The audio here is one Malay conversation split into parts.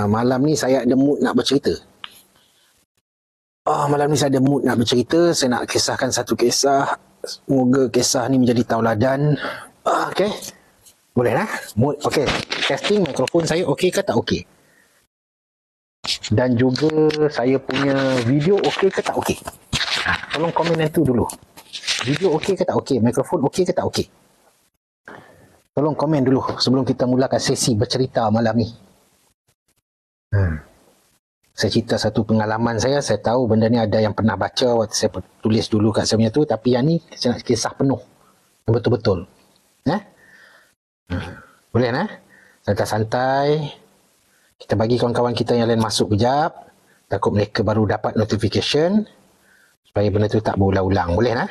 Malam ni saya ada mood nak bercerita. Malam ni saya ada mood nak bercerita. Saya nak kisahkan satu kisah. Semoga kisah ni menjadi tauladan. Okey. Boleh lah? Mood. Okey. Testing mikrofon saya okey ke tak okey? Dan juga saya punya video okey ke tak okey? Tolong komen yang tu dulu. Video okey ke tak okey? Mikrofon okey ke tak okey? Tolong komen dulu sebelum kita mulakan sesi bercerita malam ni. Saya cerita satu pengalaman saya. Saya tahu benda ni ada yang pernah baca waktu saya tulis dulu kat saya punya tu. Tapi yang ni saya nak kisah penuh. Betul-betul. Boleh nah? Santai-santai. Kita bagi kawan-kawan kita yang lain masuk kejap. Takut mereka baru dapat notification. Supaya benda tu tak berulang-ulang. Boleh nah?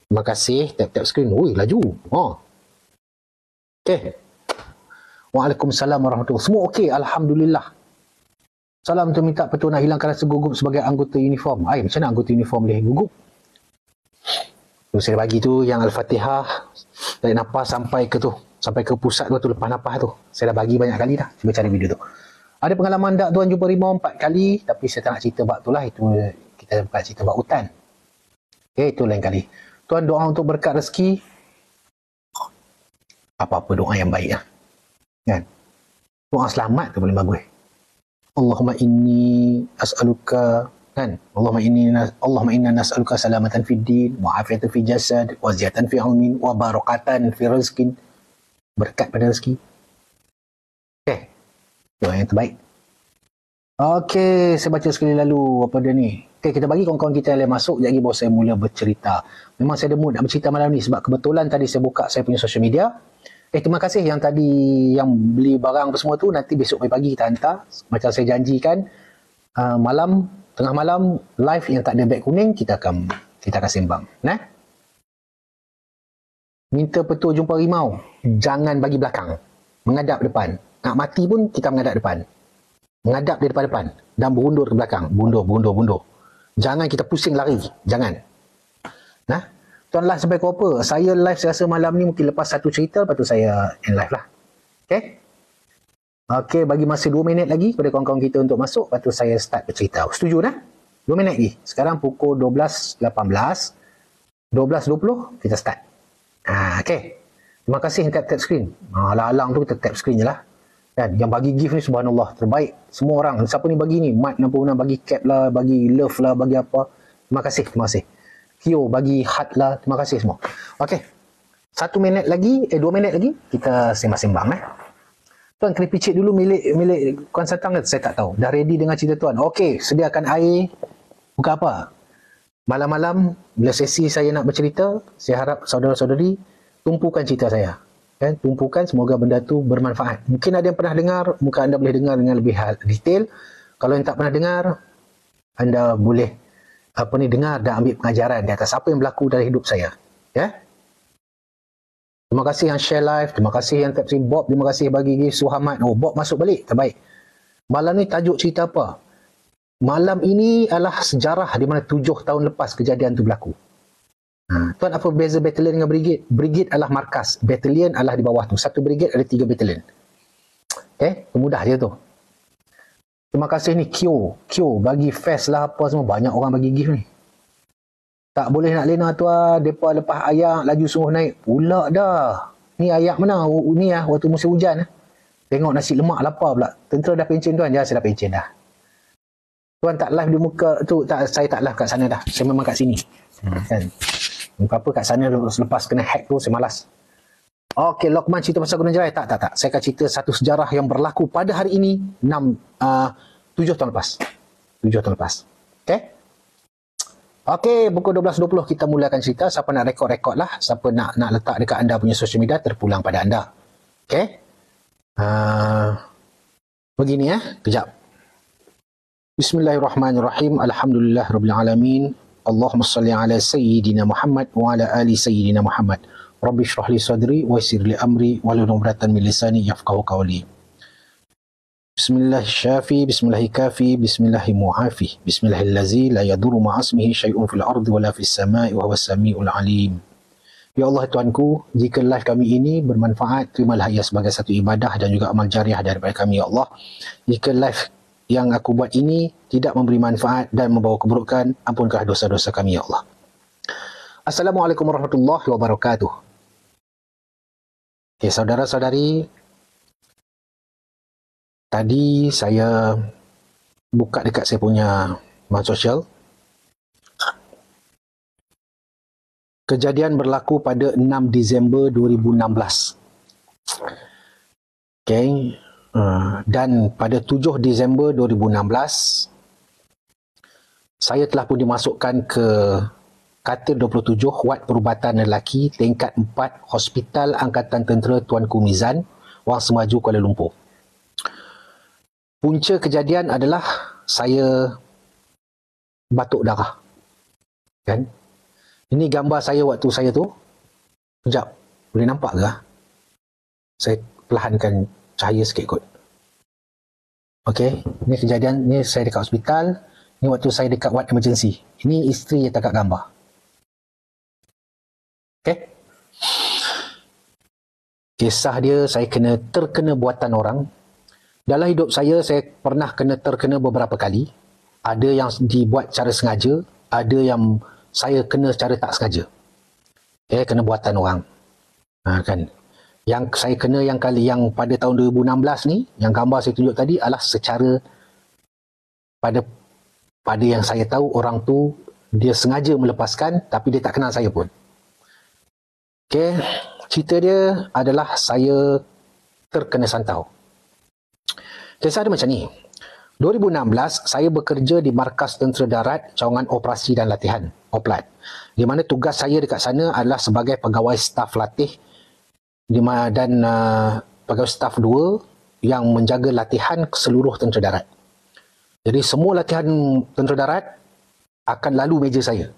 Terima kasih. Tap-tap screen. Ui, laju. Okey. Waalaikumsalam warahmatullahi. Semua okey. Alhamdulillah. Salam untuk minta petua nak hilangkan rasa gugup sebagai anggota uniform. Macam mana anggota uniform boleh gugup? Tu saya bagi tu yang Al-Fatihah. Tarik nafas sampai ke tu. Sampai ke pusat tu lepas nafas tu. Saya dah bagi banyak kali dah. Cuba cari video tu. Ada pengalaman tak tuan jumpa rimau 4 kali. Tapi saya tak nak cerita bab tu lah. Itu kita bukan cerita bab hutan. Okay, itu lain kali. Tuan doa untuk berkat rezeki. Apa-apa doa yang baik lah. Kan? Doa selamat tu paling bagus. Allahumma inni as'aluka kan Allahumma inna nas'aluka salamatan fid din wa afiatan fi jasad wa ziyatan fi ilmin wa barakatan fi rizqin, berkat pada rezeki. Okey, doa yang terbaik. Okey, saya baca sekali lalu apa dia ni. Okey, kita bagi kawan-kawan kita yang lain masuk. Sekejap lagi baru saya mula bercerita. Memang saya ada mood nak bercerita malam ni sebab kebetulan tadi saya buka saya punya social media. Terima kasih yang tadi yang beli barang semua tu. Nanti besok pagi kita hantar. Macam saya janjikan, tengah malam live yang tak ada beg kuning kita akan sembang. Minta petua jumpa rimau. Jangan bagi belakang. Menghadap depan. Nak mati pun kita menghadap depan. Menghadap di depan-depan dan berundur ke belakang. Bundur. Jangan kita pusing lari. Jangan. Tuan live sampai pukul apa? Saya live saya rasa malam ni mungkin lepas satu cerita, lepas tu saya end live lah. Okey, bagi masa 2 minit lagi kepada kawan-kawan kita untuk masuk, lepas tu saya start bercerita. Setuju dah? 2 minit lagi. Sekarang pukul 12.18. 12.20 kita start. Okey. Terima kasih yang tap screen. Alang-alang tu kita tap screen je lah. Dan yang bagi gift ni subhanallah terbaik. Semua orang. Siapa ni bagi ni? Mat 66 bagi cap lah, bagi love lah, bagi apa. Terima kasih. Kyo bagi heart lah. Terima kasih semua. Okey. 2 minit lagi kita sembang-sembang. Tuan kena picit dulu milik Kuan Satang ke? Saya tak tahu. Dah ready dengan cerita tuan. Okey, sediakan air. Bukan apa. Malam-malam bila sesi saya nak bercerita, saya harap saudara-saudari tumpukan cerita saya. Tumpukan, semoga benda tu bermanfaat. Mungkin ada yang pernah dengar, mungkin anda boleh dengar dengan lebih detail. Kalau yang tak pernah dengar, anda boleh dengar dan ambil pengajaran di atas apa yang berlaku dalam hidup saya. Terima kasih yang share live, terima kasih yang tap screen. Bob, terima kasih bagi Suhamat. Bob masuk balik, terbaik. Malam ni tajuk cerita apa? Malam ini adalah sejarah di mana 7 tahun lepas kejadian tu berlaku. Tuan, apa beza battalion dengan brigade? Brigade adalah markas, battalion adalah di bawah tu. Satu brigade ada 3 battalion. Mudah je tu. Terima kasih ni Kyo bagi fest lah apa semua. Banyak orang bagi gift ni. Tak boleh nak lena tuan. Mereka lepas ayak laju sungguh naik. Pula dah. Ni ayak mana? Ni waktu musim hujan. Tengok nasi lemak lapar pula. Tentera dah pencen tuan. Saya dah pencen dah. Tuan tak live di muka tu. Saya tak live kat sana dah. Saya memang kat sini. Muka apa kat sana selepas kena hack tu saya malas. Okey, Lokman cerita pasal Gunung Jerai. Tak. Saya akan cerita satu sejarah yang berlaku pada hari ini 7 tahun lepas. Okey, pukul 12.20 kita mulakan cerita. Siapa nak rekod lah. Siapa nak letak dekat anda punya social media, terpulang pada anda. Begini kejap. Bismillahirrahmanirrahim. Alhamdulillahirrabbilalamin. Allahumma salli ala Sayyidina Muhammad wa ala ali Sayyidina Muhammad. Rabbi syrah li sadri wa yassir li amri wahlul 'uqdatam min lisani yafqahu qawli. Bismillahirrahmanirrahim. Bismillahirrahmanirrahim. Bismillahirrahmanirrahim. Bismillahillazi la yadurru ma'a ismihi syai'un fil ardi wala fis sama'i wa huwas samiul 'alim. Ya Allah Tuanku, jika live kami ini bermanfaat, terimalah ia sebagai satu ibadah dan juga amal jariah daripada kami, Ya Allah. Jika live yang aku buat ini tidak memberi manfaat dan membawa keburukan, ampunkanlah dosa-dosa kami, Ya Allah. Assalamualaikum warahmatullahi wabarakatuh. Okay, saudara-saudari, tadi saya buka dekat saya punya media sosial. Kejadian berlaku pada 6 Disember 2016. Okay. Dan pada 7 Disember 2016, saya telah pun dimasukkan ke Katil 27 Wad Perubatan Lelaki tingkat 4 Hospital Angkatan Tentera Tuanku Mizan, Wang Semaju, Kuala Lumpur. Punca kejadian adalah saya batuk darah. Kan? Ini gambar saya waktu saya tu. Sekejap, boleh nampak ke? Saya perlahankan cahaya sikit kot. Okey, ini kejadian, ni saya dekat hospital. Ni waktu saya dekat ward emergency. Ini isteri yang tangkap gambar. Okey. Kisah dia, saya terkena buatan orang. Dalam hidup saya pernah terkena beberapa kali. Ada yang dibuat cara sengaja, ada yang saya kena secara tak sengaja. Kena buatan orang. Kan. Yang saya kena yang pada tahun 2016 ni, yang gambar saya tunjuk tadi adalah secara pada yang saya tahu orang tu dia sengaja melepaskan tapi dia tak kenal saya pun. Okey, cerita dia adalah saya terkena santau. Kisah dia macam ni. 2016, saya bekerja di Markas Tentera Darat Cawangan Operasi dan Latihan, OPLAT, di mana tugas saya dekat sana adalah sebagai pegawai staf latih dan pegawai staf 2 yang menjaga latihan seluruh Tentera Darat. Jadi semua latihan Tentera Darat akan lalu meja saya.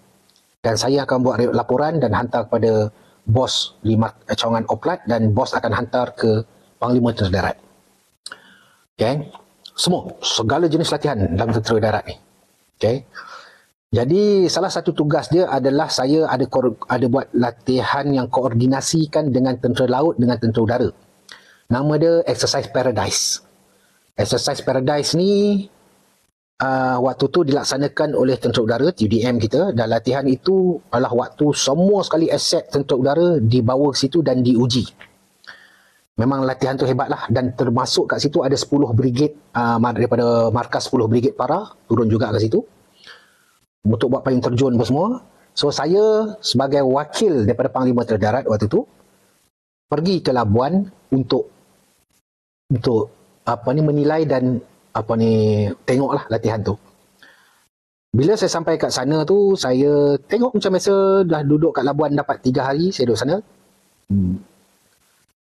Dan saya akan buat laporan dan hantar kepada bos di Cawangan OPLAT dan bos akan hantar ke Panglima Tentera Darat. Okay. Segala jenis latihan dalam Tentera Darat ni. Okay. Jadi salah satu tugas dia adalah saya ada buat latihan yang koordinasikan dengan Tentera Laut dengan Tentera Udara. Nama dia Exercise Paradise. Exercise Paradise ni waktu tu dilaksanakan oleh Tentera Udara, TUDM kita, dan latihan itu adalah waktu semua sekali aset Tentera Udara dibawa ke situ dan diuji. Memang latihan tu hebat lah, dan termasuk kat situ ada 10 brigade daripada markas 10 brigade para turun juga ke situ untuk buat payung terjun apa semua. So saya sebagai wakil daripada Panglima Tentera Darat waktu tu pergi ke Labuan untuk menilai dan tengoklah latihan tu. Bila saya sampai kat sana tu, saya tengok macam biasa, dah duduk kat Labuan dapat 3 hari saya duduk sana.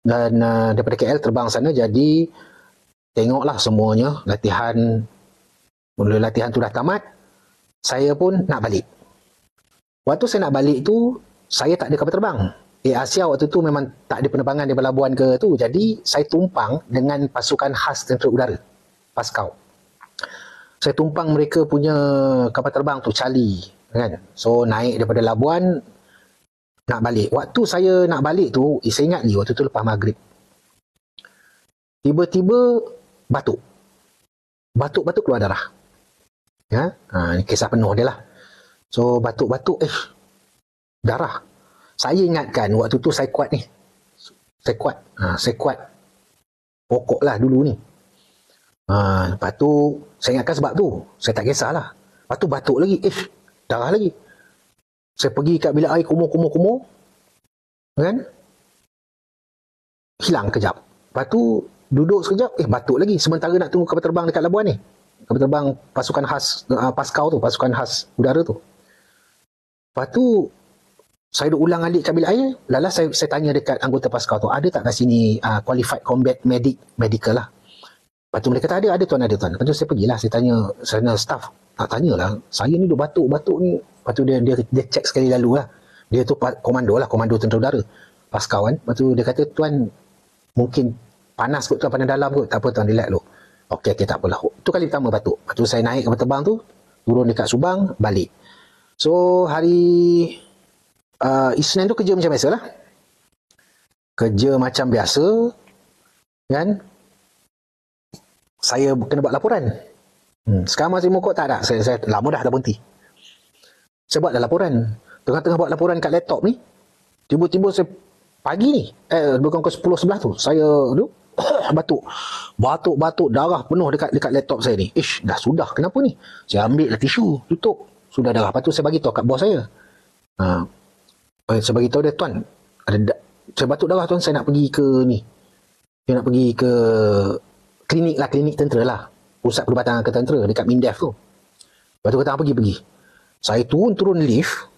Dan daripada KL terbang sana, jadi tengoklah semuanya latihan. Mula latihan tu dah tamat, saya pun nak balik. Waktu saya nak balik tu, saya tak ada kapal terbang. Asia waktu tu memang tak ada penerbangan di Pelabuhan ke tu, jadi saya tumpang dengan pasukan khas Tentera Udara, Paskau. Saya tumpang mereka punya kapal terbang tu, Charlie, kan. So naik daripada Labuan nak balik. Waktu saya nak balik tu, saya ingat ni waktu tu lepas maghrib. Tiba-tiba batuk keluar darah. Ya, ini kisah penuh dia lah. So batuk-batuk, darah. Saya ingatkan waktu tu saya kuat ni. Saya kuat pokok lah dulu ni. Lepas tu saya ingatkan sebab tu saya tak kisahlah. Lepas tu batuk lagi, darah lagi. Saya pergi kat bilik air, kumur, kan? Hilang kejap. Lepas tu duduk sekejap, batuk lagi. Sementara nak tunggu kapal terbang dekat Labuan ni. Kapal terbang pasukan khas Paskau tu, pasukan khas udara tu. Lepas tu saya duk ulang alik kat bilik air. Lala saya tanya dekat anggota Paskau tu, ada tak kat sini qualified combat medical lah. Lepas tu mereka kata ada tuan. Lepas tu saya pergilah, saya tanya staff, tak tanyalah, saya ni duk batuk ni. Lepas tu dia cek sekali lalu lah. Dia tu komando Tentera Udara, Paskau kan. Lepas tu dia kata, tuan mungkin panas kot, panas dalam kot. Tak apa tuan, relax dulu. Okey, tak apalah. Itu kali pertama batuk. Lepas tu saya naik kapal terbang tu, turun dekat Subang, balik. So hari Isnin tu kerja macam biasa lah. Kerja macam biasa, kan? Saya kena buat laporan. Sekarang masih mokok tak ada. Saya lama dah berhenti. Saya buat dah laporan. Tengah-tengah buat laporan kat laptop ni, tiba-tiba saya pagi ni, bukan ke 10-11 tu, saya tu batuk, darah penuh dekat laptop saya ni. Dah sudah, kenapa ni? Saya ambil lah tisu, tutup. Sudah darah. Lepas tu saya bagi tahu kat bos saya. Saya bagi tahu dia, tuan, saya batuk darah tuan, saya nak pergi ke ni. Saya nak pergi ke klinik tentera lah. Pusat Perubatan Angkatan Tentera dekat Mindef tu. Lepas tu kata pergi. Saya turun lift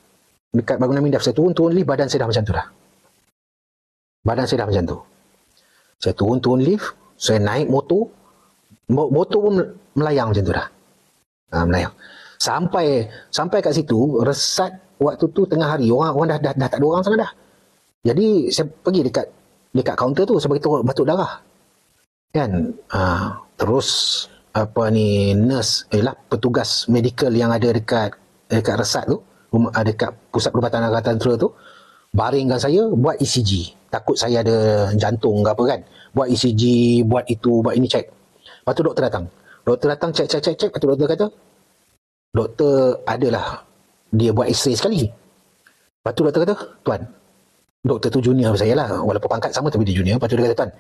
dekat bangunan Mindef. Saya turun lift, badan saya dah macam tu dah. Saya turun lift, saya naik motor pun melayang macam tu dah. Melayang. Sampai kat situ, resat waktu tu tengah hari. Orang dah tak ada orang sangat dah. Jadi saya pergi dekat kaunter tu, saya beritahu batuk darah. Kan? Terus nurse petugas medical yang ada dekat resat tu, dekat Pusat Perubatan Angkatan Tentera tu, baringkan saya, buat ECG. Takut saya ada jantung ke apa kan. Buat ECG, buat itu, buat ini, cek. Lepas tu doktor datang, cek. Lepas tu doktor kata, doktor adalah dia buat x-ray sekali. Lepas tu doktor kata, tuan, doktor tu junior saya lah, walaupun pangkat sama tapi dia junior. Lepas tu dia kata, tuan,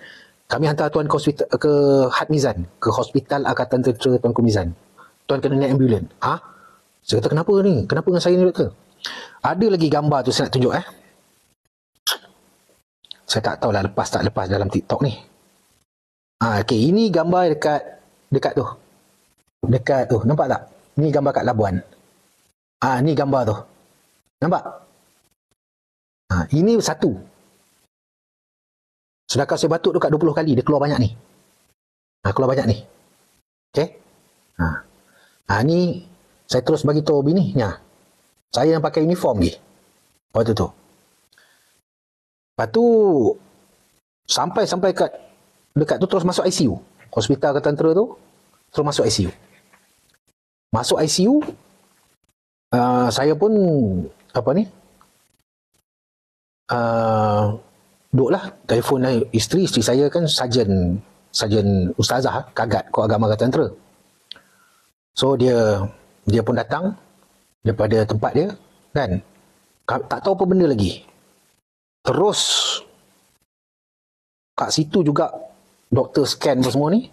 kami hantar tuan ke hospital, ke Had Mizan, ke Hospital Angkatan Tentera Tuanku Mizan. Tuan kena naik ambulan. Saya kata, kenapa ni? Kenapa dengan saya ni, doktor? Ada lagi gambar tu saya nak tunjuk Saya tak tahulah lepas dalam TikTok ni. Okey, ini gambar dekat tu. Dekat tu, nampak tak? Ni gambar kat Labuan. Ni gambar tu. Nampak? Ini satu. Sedangkan saya batuk dekat 20 kali, dia keluar banyak ni. Keluar banyak ni. Okey? Ni saya terus bagi tahu bini. Saya yang pakai uniform ni. Waktu tu. Lepas tu sampai dekat tu terus masuk ICU. Hospital Angkatan Tentera tu terus masuk ICU. Masuk ICU, saya pun duduklah telefon isteri saya kan sarjan ustazah Kagat Kor Agama Angkatan Tentera. So dia pun datang daripada tempat dia kan. Tak tahu apa benda lagi. Terus kat situ juga doktor scan semua ni.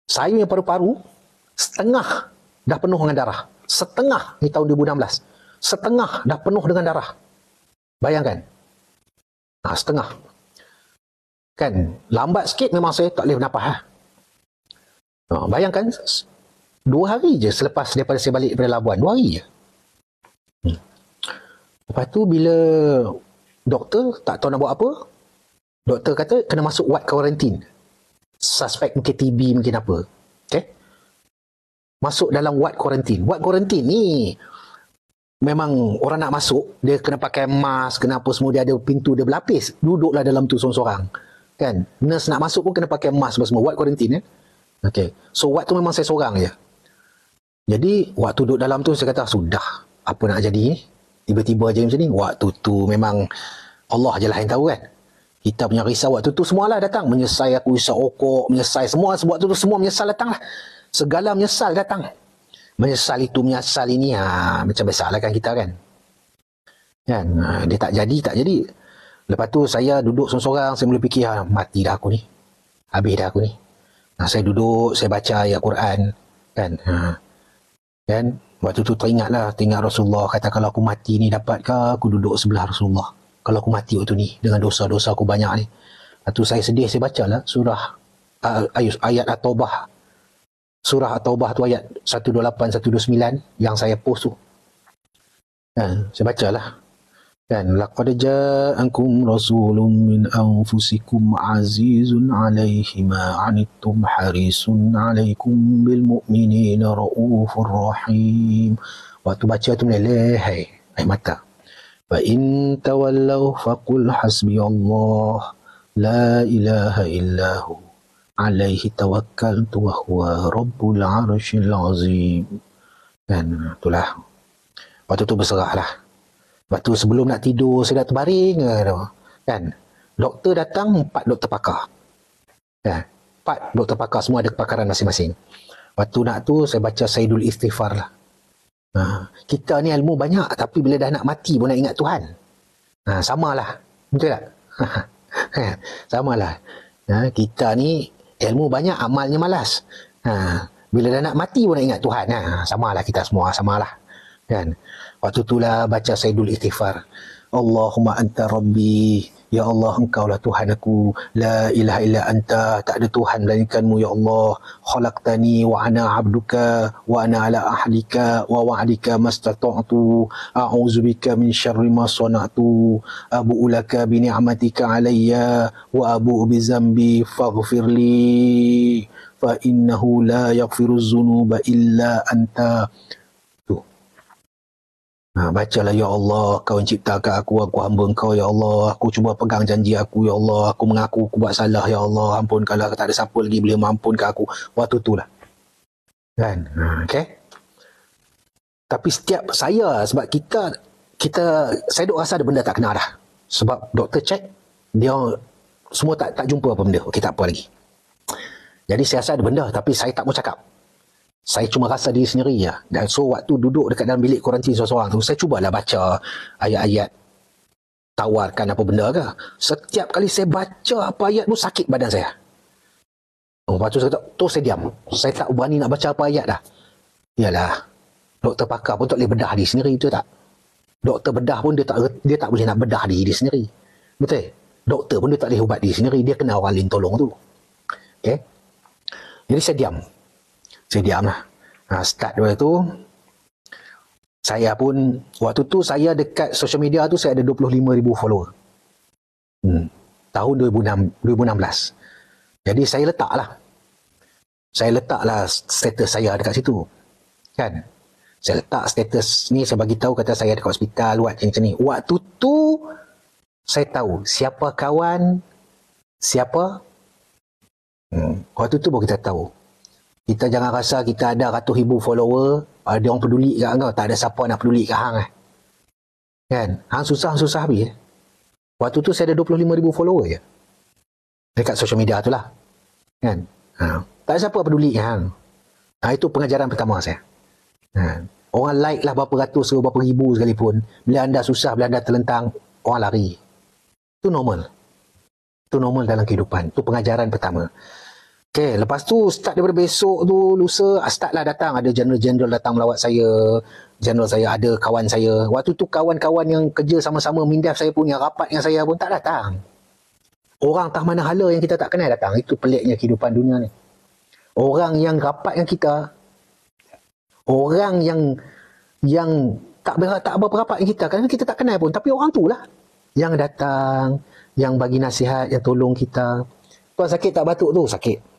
Saya yang paru-paru setengah dah penuh dengan darah. Setengah ni tahun 2016. Setengah dah penuh dengan darah. Bayangkan. Setengah. Kan, lambat sikit memang saya tak boleh bernafas. Bayangkan 2 hari je selepas daripada saya balik daripada Labuan. 2 hari je. Lepas tu bila doktor tak tahu nak buat apa, doktor kata kena masuk ward quarantine. Suspek mungkin TB, mungkin apa. Okay? Masuk dalam ward quarantine. Ward quarantine ni memang orang nak masuk, dia kena pakai mask, kena apa semua, dia ada pintu, dia berlapis. Duduklah dalam tu seorang-seorang. Kan? Nurse nak masuk pun kena pakai mask semua. Ward quarantine. Okay. So ward tu memang saya seorang je. Jadi waktu duduk dalam tu saya kata, sudah. Apa nak jadi ni? Tiba-tiba je macam ni. Waktu tu memang Allah je lah yang tahu kan. Kita punya risau waktu tu semualah datang. Menyesal aku isap rokok, menyesal semua. Sebab tu semua menyesal datang lah. Segala menyesal datang. Menyesal itu, menyesal ini. Macam biasalah kan kita kan. Dia tak jadi. Lepas tu saya duduk seorang-seorang. Saya mula fikir, mati dah aku ni. Habis dah aku ni. Saya duduk, saya baca ayat Quran. Kan? Waktu tu teringat Rasulullah kata, kalau aku mati ni dapatkah aku duduk sebelah Rasulullah. Kalau aku mati waktu ni dengan dosa-dosa aku banyak ni. Lepas tu saya sedih, saya bacalah surah ayat At-Taubah. Surah At-Taubah tu ayat 128, 129 yang saya post tu. Saya bacalah. Laqad ja'akum rasulun min anfusikum azizun 'alaihi ma 'anittum harisun 'alaikum bil mu'minina raufur rahim. Waktu baca tu meleleh air mata. Fa in tawallaw faqul hasbiyallah la ilaha illahu 'alaihi tawakkaltu wa huwa rabbul 'arsyil 'azim. Itulah. Waktu tu berserahlah. Lepas tu sebelum nak tidur, saya dah terbaring. Kan? Doktor datang, 4 doktor pakar. Kan? 4 doktor pakar, semua ada kepakaran masing-masing. Waktu nak tu, saya baca Sayyidul Istighfar lah. Kita ni ilmu banyak, tapi bila dah nak mati pun nak ingat Tuhan. Samalah. Betul tak? Samalah. Kita ni ilmu banyak, amalnya malas. Bila dah nak mati pun nak ingat Tuhan. Samalah kita semua, samalah. Kan? Waktu itulah baca Sayyidul Istighfar. Allahumma anta rabbi, ya Allah engkau lah Tuhan aku, la ilaha illa anta, tak ada Tuhan melainkanmu ya Allah, khalaqtani wa ana abduka wa ana ala ahlika wa wa'dika mastata'tu, a'udzubika min syarri ma sana'tu, abu'u laka bi ni'matika alayya wa abu'u bi zambi faghfirli fa innahu la yaghfiru dzunuba illa anta. Bacalah, ya Allah, kau yang ciptakan aku hamba engkau, ya Allah, aku cuba pegang janji aku, ya Allah, aku mengaku aku buat salah, ya Allah, ampunkanlah, tak ada siapa lagi boleh mengampunkan aku. Waktu itulah. Kan? Okay? Tapi setiap saya, sebab saya duk rasa ada benda tak kena dah. Sebab doktor check, dia semua tak jumpa apa benda. Okey, tak apa lagi. Jadi saya rasa ada benda, tapi saya tak mau cakap. Saya cuma rasa diri sendiri ya. Dan so waktu duduk dekat dalam bilik kuarantin seorang-seorang tu, saya cubalah baca ayat-ayat tawarkan apa benda ke. Setiap kali saya baca apa ayat tu, sakit badan saya. Lepas tu saya diam. Saya tak berani nak baca apa ayat dah. Yalah, doktor pakar pun tak boleh bedah diri sendiri, betul tak? Doktor bedah pun dia tak boleh nak bedah diri sendiri. Betul? Doktor pun dia tak boleh ubat diri sendiri, dia kena orang lain tolong tu. Okay? Jadi saya diam. Saya diam lah. Start dua tu, saya pun, waktu tu saya dekat social media tu, saya ada 25,000 follower. Tahun 2016. Jadi saya letaklah status saya dekat situ. Kan? Saya letak status ni, saya bagi tahu kata saya dekat hospital, buat macam ni. Waktu tu, saya tahu siapa kawan, siapa. Waktu tu baru kita tahu. Kita jangan rasa kita ada ratus ribu follower, ada orang peduli kat kau, tak ada siapa nak peduli kat hang. Kan? Hang susah habis. Waktu tu saya ada 25,000 follower je. Dekat social media tu lah. Kan? Tak ada siapa peduli kat hang. Itu pengajaran pertama saya. Orang like lah berapa ratus ke berapa ribu sekalipun. Bila anda susah, bila anda terlentang, orang lari. Itu normal. Itu normal dalam kehidupan. Itu pengajaran pertama. Okay, lepas tu start daripada besok tu, lusa, start lah datang. Ada general-general datang melawat saya. General saya, ada kawan saya. Waktu tu kawan-kawan yang kerja sama-sama mindaf saya pun, yang rapat dengan saya pun tak datang. Orang tak mana hala yang kita tak kenal datang. Itu peliknya kehidupan dunia ni. Orang yang rapat dengan kita, orang yang tak berapa rapat dengan kita, kerana kita tak kenal pun, tapi orang tu lah yang datang, yang bagi nasihat, yang tolong kita. Tuan sakit tak batuk tu? Sakit.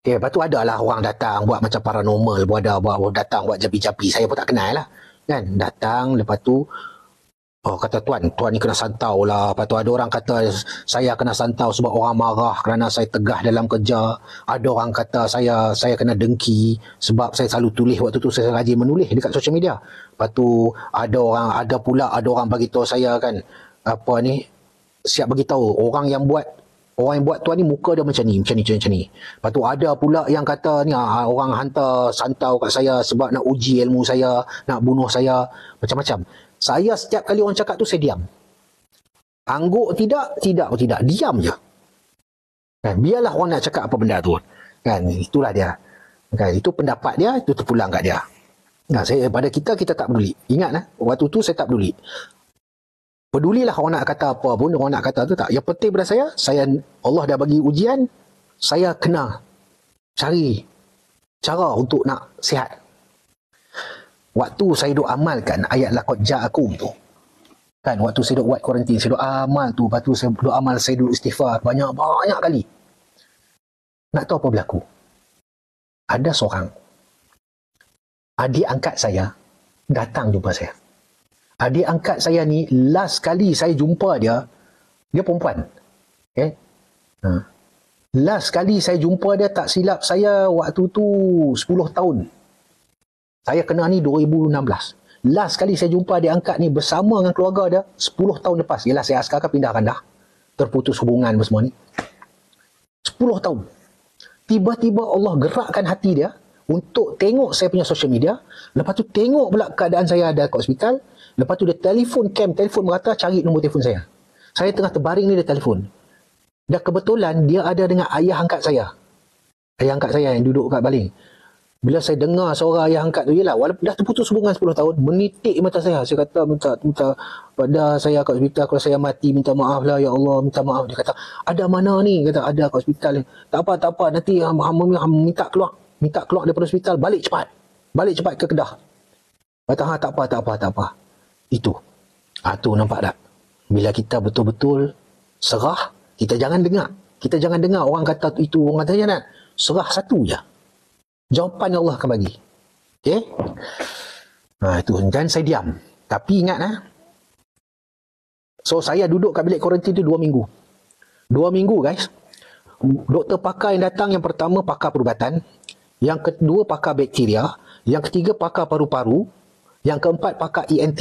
Okay, lepas tu adalah orang datang buat macam paranormal, datang buat japi-japi, saya pun tak kenal lah. Kan? Datang, lepas tu kata tuan ni kena santau lah. Lepas tu ada orang kata saya kena santau sebab orang marah kerana saya tegah dalam kerja. Ada orang kata saya kena dengki sebab saya selalu tulis. Waktu tu saya rajin menulis dekat social media. Lepas tu ada pula orang bagi tahu saya kan, siap bagi tahu orang yang buat tuan ni muka dia macam ni. Lepas tu ada pula yang kata ni orang hantar santau kat saya sebab nak uji ilmu saya, nak bunuh saya, macam-macam. Saya setiap kali orang cakap tu saya diam. Angguk tidak, diam je. Kan, biarlah orang nak cakap apa benda tu. Kan, itulah dia. Kan, itu pendapat dia, itu terpulang kat dia. Nah, pada kita tak peduli. Ingat waktu tu saya tak peduli. Pedulilah orang nak kata apa pun, orang nak kata tu tak. Yang penting pada saya Allah dah bagi ujian, saya kena cari cara untuk nak sihat. Waktu saya duk amalkan ayat laqad ja'akum tu. Kan, waktu saya duk buat kuarantin, saya duk amal tu, lepas tu saya duk amal, saya duk istighfar banyak kali. Nak tahu apa berlaku? Ada seorang adik angkat saya datang jumpa saya. Adik angkat saya ni, last kali saya jumpa dia perempuan. Okay? Last kali saya jumpa dia, tak silap saya waktu tu 10 tahun. Saya kena ni 2016. Last kali saya jumpa adik angkat ni bersama dengan keluarga dia 10 tahun lepas. Yelah, saya askar kan pindah Kedah. Terputus hubungan semua ni. 10 tahun. Tiba-tiba Allah gerakkan hati dia untuk tengok saya punya social media. Lepas tu tengok pula keadaan saya ada kat hospital. Lepas tu dia telefon merata cari nombor telefon saya. Saya tengah terbaring ni, dia telefon. Dan kebetulan dia ada dengan ayah angkat saya. Ayah angkat saya yang duduk kat baling. Bila saya dengar suara ayah angkat tu, yelah, walaupun dah terputus hubungan 10 tahun, menitik mata saya. Saya kata, minta pada saya kat hospital, kalau saya mati, minta maaf lah, ya Allah, minta maaf. Dia kata, ada mana ni? Kata, ada kat hospital ni. Tak apa, nanti hamba minta keluar daripada hospital, balik cepat ke Kedah. Kata, tak apa. Itu. Tu nampak tak? Bila kita betul-betul serah, kita jangan dengar orang kata itu, orang kata jangan. Serah satu je. Jawapan Allah akan bagi. Okey? Itu. Dan saya diam. Tapi ingat So, saya duduk kat bilik kuarantin tu 2 minggu. 2 minggu, guys. Doktor pakar yang datang, yang pertama pakar perubatan. Yang kedua pakar bakteria. Yang ketiga pakar paru-paru. Yang keempat pakar ENT.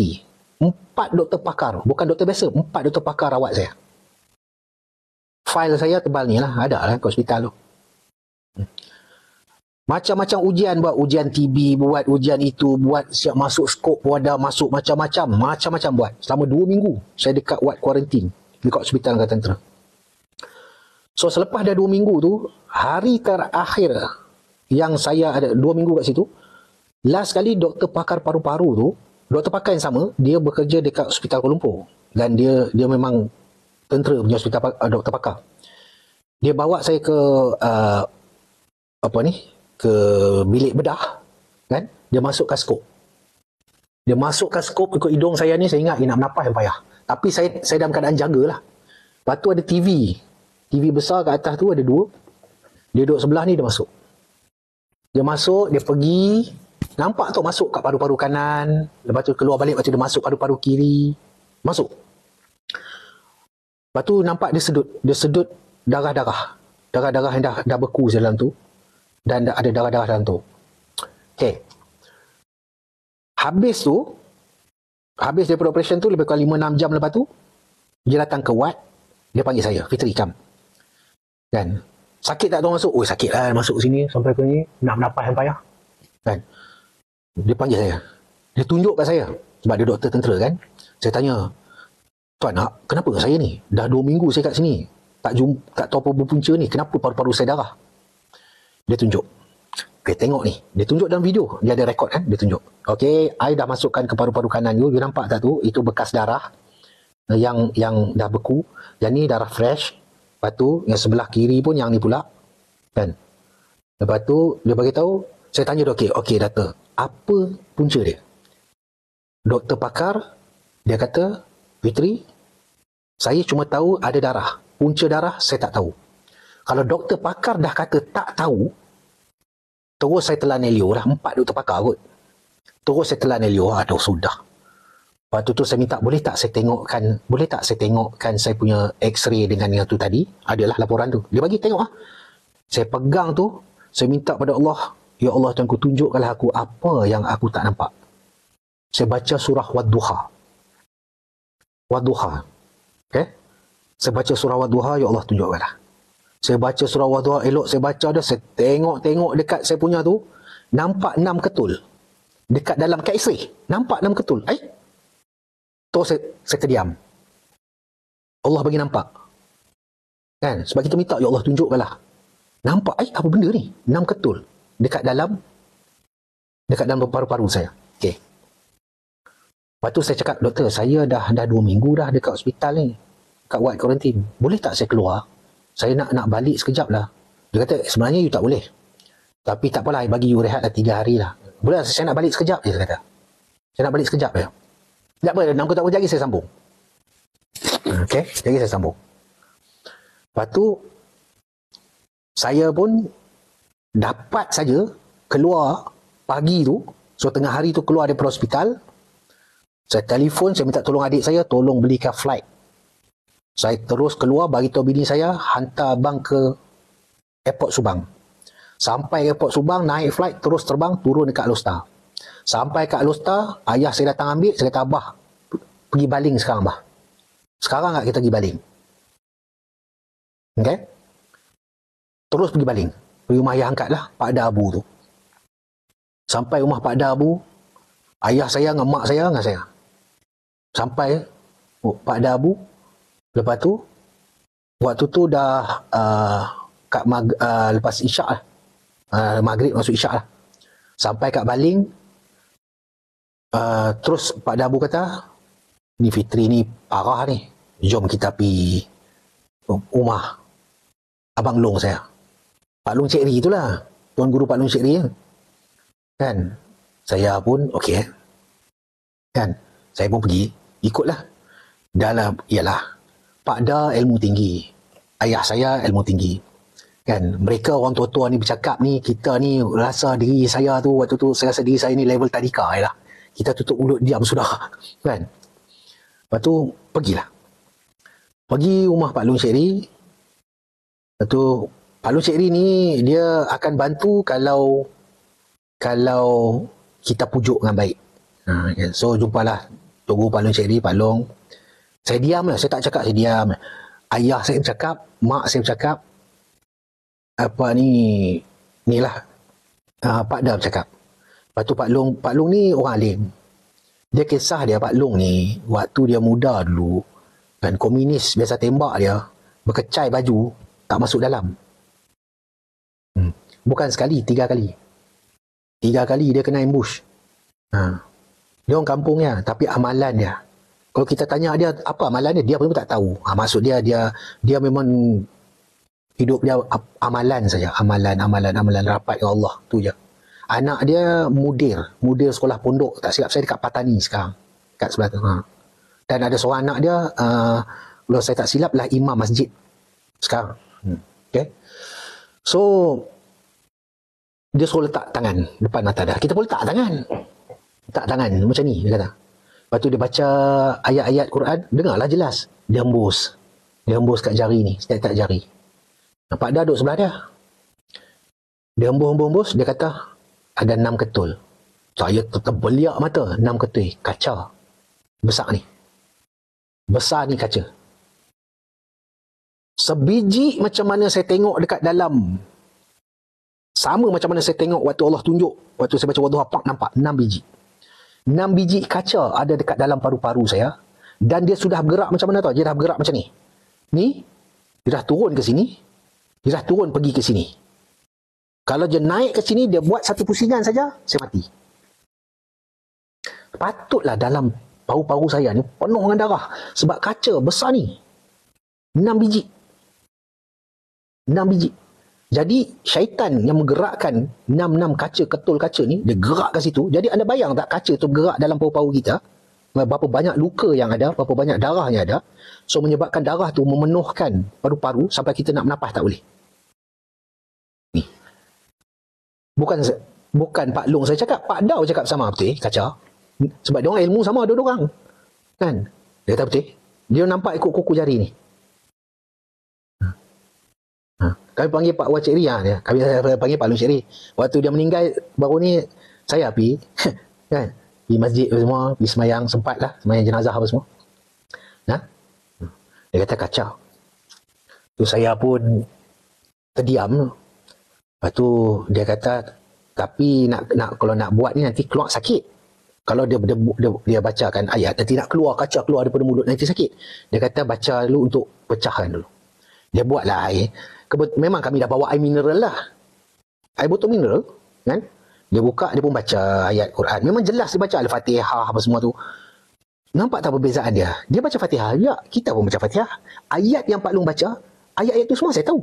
4 doktor pakar. Bukan doktor biasa. 4 doktor pakar rawat saya. File saya tebal ni lah. Ada lah kat hospital tu. Macam-macam ujian, buat ujian TB, buat ujian itu, buat siap masuk skop, wadah masuk, macam-macam buat. Selama 2 minggu saya dekat ward kuarantin dekat Hospital Angkatan Tentera. So selepas dah 2 minggu tu, hari terakhir yang saya ada 2 minggu kat situ, last kali doktor pakar paru-paru tu, doktor pakar yang sama, dia bekerja dekat Hospital Kuala Lumpur. Dan dia memang tentera punya hospital, doktor pakar. Dia bawa saya ke ke bilik bedah, kan? Dia masukkan skop. Ikut hidung saya ni, saya ingat nak menapas yang payah. Tapi saya dalam keadaan jagalah. Lepas tu ada TV besar kat atas tu, ada 2. Dia duduk sebelah ni, dia masuk. Dia pergi, nampak tu masuk kat paru-paru kanan, lepas tu keluar balik, lepas tu dia masuk paru-paru kiri, masuk. Lepas tu nampak dia sedut darah-darah yang dah beku dalam tu. Dan ada darah-darah dalam tu. Okay. Habis daripada operation tu, lebih kurang 5-6 jam lepas tu, dia datang ke ward, dia panggil saya, Fitri, come. Kan? Sakit tak tuan masuk? Oh, sakit lah masuk sini, sampai ke ni, nak menapas yang payah. Kan? Dia panggil saya. Dia tunjuk kat saya, sebab dia doktor tentera kan. Saya tanya, tuan, kenapa saya ni? Dah 2 minggu saya kat sini. Tak tahu apa berpunca ni, kenapa paru-paru saya darah? Dia tunjuk. Okay, tengok ni. Dia tunjuk dalam video. Dia ada rekod kan? Dia tunjuk. Okay, I dah masukkan ke paru-paru kanan you. You nampak tak tu? Itu bekas darah yang dah beku. Yang ni darah fresh. Lepas tu, yang sebelah kiri pun yang ni pula. Kan? Lepas tu, dia beritahu. Saya tanya dia, okay, doktor. Apa punca dia? Doktor pakar, dia kata, Fitri, saya cuma tahu ada darah. Punca darah, saya tak tahu. Kalau doktor pakar dah kata tak tahu, terus saya telan Elio lah. 4 doktor pakar kot. Terus saya telan Elio. Aduh, sudah. Lepas tu saya minta, boleh tak saya tengokkan saya punya X-ray dengan yang tu tadi? Adalah laporan tu. Dia bagi tengok lah. Saya pegang tu, saya minta pada Allah, ya Allah Tuanku, tunjukkanlah aku apa yang aku tak nampak. Saya baca surah Wadduha. Okay? Saya baca surah Wadduha, ya Allah tunjukkanlah. Saya baca surah Wadduha, elok saya baca dah, saya tengok dekat saya punya tu, nampak 6 ketul. Dekat dalam X-ray, nampak 6 ketul. Terus saya terdiam. Allah bagi nampak. Kan? Sebab kita minta, ya Allah tunjukkanlah. Nampak, apa benda ni? 6 ketul. Dekat dalam paru-paru saya. Okay. Lepas tu saya cakap, doktor, saya dah 2 minggu dah dekat hospital ni. Kat ward kuarantin. Boleh tak saya keluar? Saya nak balik sekejap lah. Dia kata, sebenarnya you tak boleh. Tapi tak apalah, bagi you rehat 3 hari lah. Boleh, saya nak balik sekejap, dia kata. Saya nak balik sekejap je. Tak apa, 6 ketul lagi saya sambung. Okay, lagi saya sambung. Lepas tu, saya pun dapat saja keluar pagi tu. So, tengah hari tu keluar daripada hospital. Saya telefon, saya minta tolong adik saya, tolong belikan flight. Saya terus keluar, bagi tahu bini saya, hantar abang ke airport Subang. Sampai airport Subang, naik flight, terus terbang, turun dekat Alostar. Sampai kat Lostar, ayah saya datang ambil, saya kata, Abah, pergi baling sekarang, Abah. Sekarang tak kita pergi baling. Okay? Terus pergi baling. Pergi rumah ayah angkat lah, Pak Da Abu tu. Sampai rumah Pak Da Abu, ayah saya dengan mak saya dengan saya. Sampai Pak Da Abu, lepas tu, waktu tu dah lepas isyak lah. Maghrib masuk isyak lah. Sampai kat baling, terus Pak Da Abu kata, ni Fitri ni parah ni. Jom kita pergi rumah Abang Long saya. Pak Long Cik Ri itulah. Tuan Guru Pak Long Cik Ri kan. Saya pun okey. Kan. Saya pun pergi. Ikutlah. Dalam, ialah Pak Da ilmu tinggi. Ayah saya ilmu tinggi. Kan. Mereka orang tua-tua ni bercakap ni, kita ni rasa diri saya tu, waktu tu saya rasa diri saya ni level tadika lah. Kita tutup mulut diam sudah. Kan. Lepas tu pergilah. Pergi rumah Pak Long Cik Ri. Lepas tu Pak Long Cik Ri ni dia akan bantu kalau kita pujuk dengan baik. Kan? So jumpalah Tunggu Pak Long Cik Ri, Pak Long. Saya diam lah, saya tak cakap, saya diam. Ayah saya bercakap, mak saya bercakap, ni lah, Pak Da bercakap. Lepas tu Pak Long ni orang alim. Dia kisah dia, Pak Long ni, waktu dia muda dulu, kan komunis biasa tembak dia, berkecai baju, tak masuk dalam. Bukan sekali, 3 kali. 3 kali dia kena ambush. Dia orang kampung dia, tapi amalan dia. Kalau kita tanya dia, apa amalan dia? Dia pun tak tahu. Maksud dia memang hidup dia amalan saja. Amalan rapat dengan Allah. Tu je. Anak dia mudir sekolah pondok. Tak silap saya dekat Patani sekarang. Kat sebelah tu. Dan ada seorang anak dia, kalau saya tak silap lah imam masjid sekarang. Okay. So, dia suruh letak tangan depan mata dah. Kita pun letak tangan. Letak tangan macam ni, dia kata. Lepas tu dia baca ayat-ayat Quran, dengarlah jelas. Dia hembus kat jari ni, setiap jari. Pak Da duduk sebelah dia. Dia hembus, dia kata, ada 6 ketul. Saya terbeliak mata, 6 ketul. Kaca. Besar ni kaca. Sebiji macam mana saya tengok dekat dalam. Sama macam mana saya tengok waktu Allah tunjuk. Waktu saya baca Wadduha Pak, nampak 6 biji. 6 biji kaca ada dekat dalam paru-paru saya. Dan dia sudah bergerak macam mana tau? Dia dah bergerak macam ni. Ni, dia dah turun ke sini. Dia dah turun pergi ke sini. Kalau dia naik ke sini, dia buat satu pusingan saja, saya mati. Patutlah dalam paru-paru saya ni penuh dengan darah. Sebab kaca besar ni. 6 biji. 6 biji. Jadi syaitan yang menggerakkan 6 kaca, ketul kaca ni, dia gerak ke situ. Jadi anda bayang tak kaca tu bergerak dalam paru-paru kita? Berapa banyak luka yang ada, berapa banyak darah yang ada. So menyebabkan darah tu memenuhkan paru-paru sampai kita nak bernafas tak boleh. Ni. Bukan Pak Long saya cakap, Pak Da cakap sama betul kaca. Sebab dia orang ilmu sama dua orang. Kan? Dia kata betul. Dia nampak ikut kuku jari ni. Kami panggil Pak Cik Ri dia. Kami panggil Pak Long Cik Ri. Waktu dia meninggal baru ni saya pergi kan, pergi masjid semua, pergi semayang sempatlah, semayang jenazah apa semua. Dia kata kaca. Tu saya pun terdiam. Lepas tu dia kata tapi nak kalau nak buat ni nanti keluar sakit. Kalau dia bacakan ayat nanti nak keluar kaca keluar daripada mulut nanti sakit. Dia kata baca dulu untuk pecahkan dulu. Dia buatlah air. Memang kami dah bawa air mineral lah. Air botol mineral. Kan? Dia buka, dia pun baca ayat Quran. Memang jelas dia baca Al-Fatihah apa semua tu. Nampak tak perbezaan dia? Dia baca Fatihah. Ya, kita pun baca Fatihah. Ayat yang Pak Long baca, ayat-ayat tu semua saya tahu.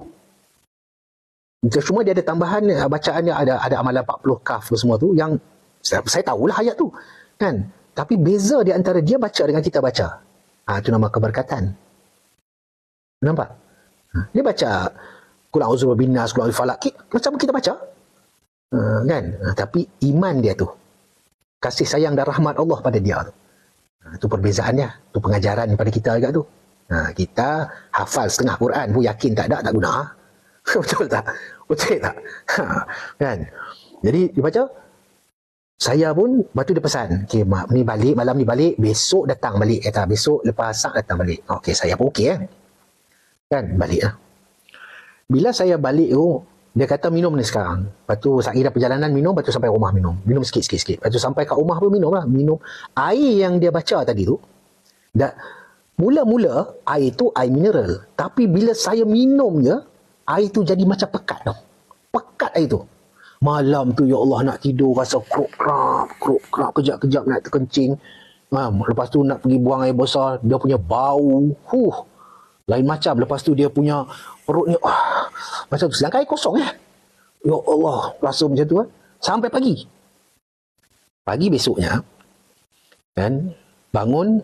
Cuma dia ada tambahan bacaan dia, ada amalan 40 kaf semua tu yang saya tahulah ayat tu. Kan? Tapi beza di antara dia baca dengan kita baca. Itu nama keberkatan. Nampak? Dia baca Qul a'udzu binnas, Qul a'udzu falaq, macam kita baca. Kan? Tapi iman dia tu, kasih sayang dan rahmat Allah pada dia tu. Itu perbezaan dia. Itu pengajaran pada kita juga tu. Kita hafal setengah Quran pun yakin tak guna. Betul tak? Kan? Jadi dia baca Saya pun, lepas tu dia pesan, okay, mak, ni balik, malam ni balik, besok datang balik. Kata, besok lepas asar datang balik. Okay, saya pun okay kan, balik lah. Bila saya balik tu, dia kata minum ni sekarang. Lepas tu, saya perjalanan minum, lepas tu sampai rumah minum. Minum sikit-sikit. Lepas tu sampai kat rumah pun minum lah. Minum. Air yang dia baca tadi tu, mula-mula air tu air mineral. Tapi bila saya minumnya, air tu jadi macam pekat tau. Pekat air tu. Malam tu ya Allah nak tidur rasa krok-krap, kejap-kejap nak terkencing. Lepas tu nak pergi buang air besar, dia punya bau. Lain macam. Lepas tu dia punya perut ni macam tu. Sedangkan air kosong ya. Ya Allah, rasa macam tu kan. Sampai pagi. Pagi besoknya kan, bangun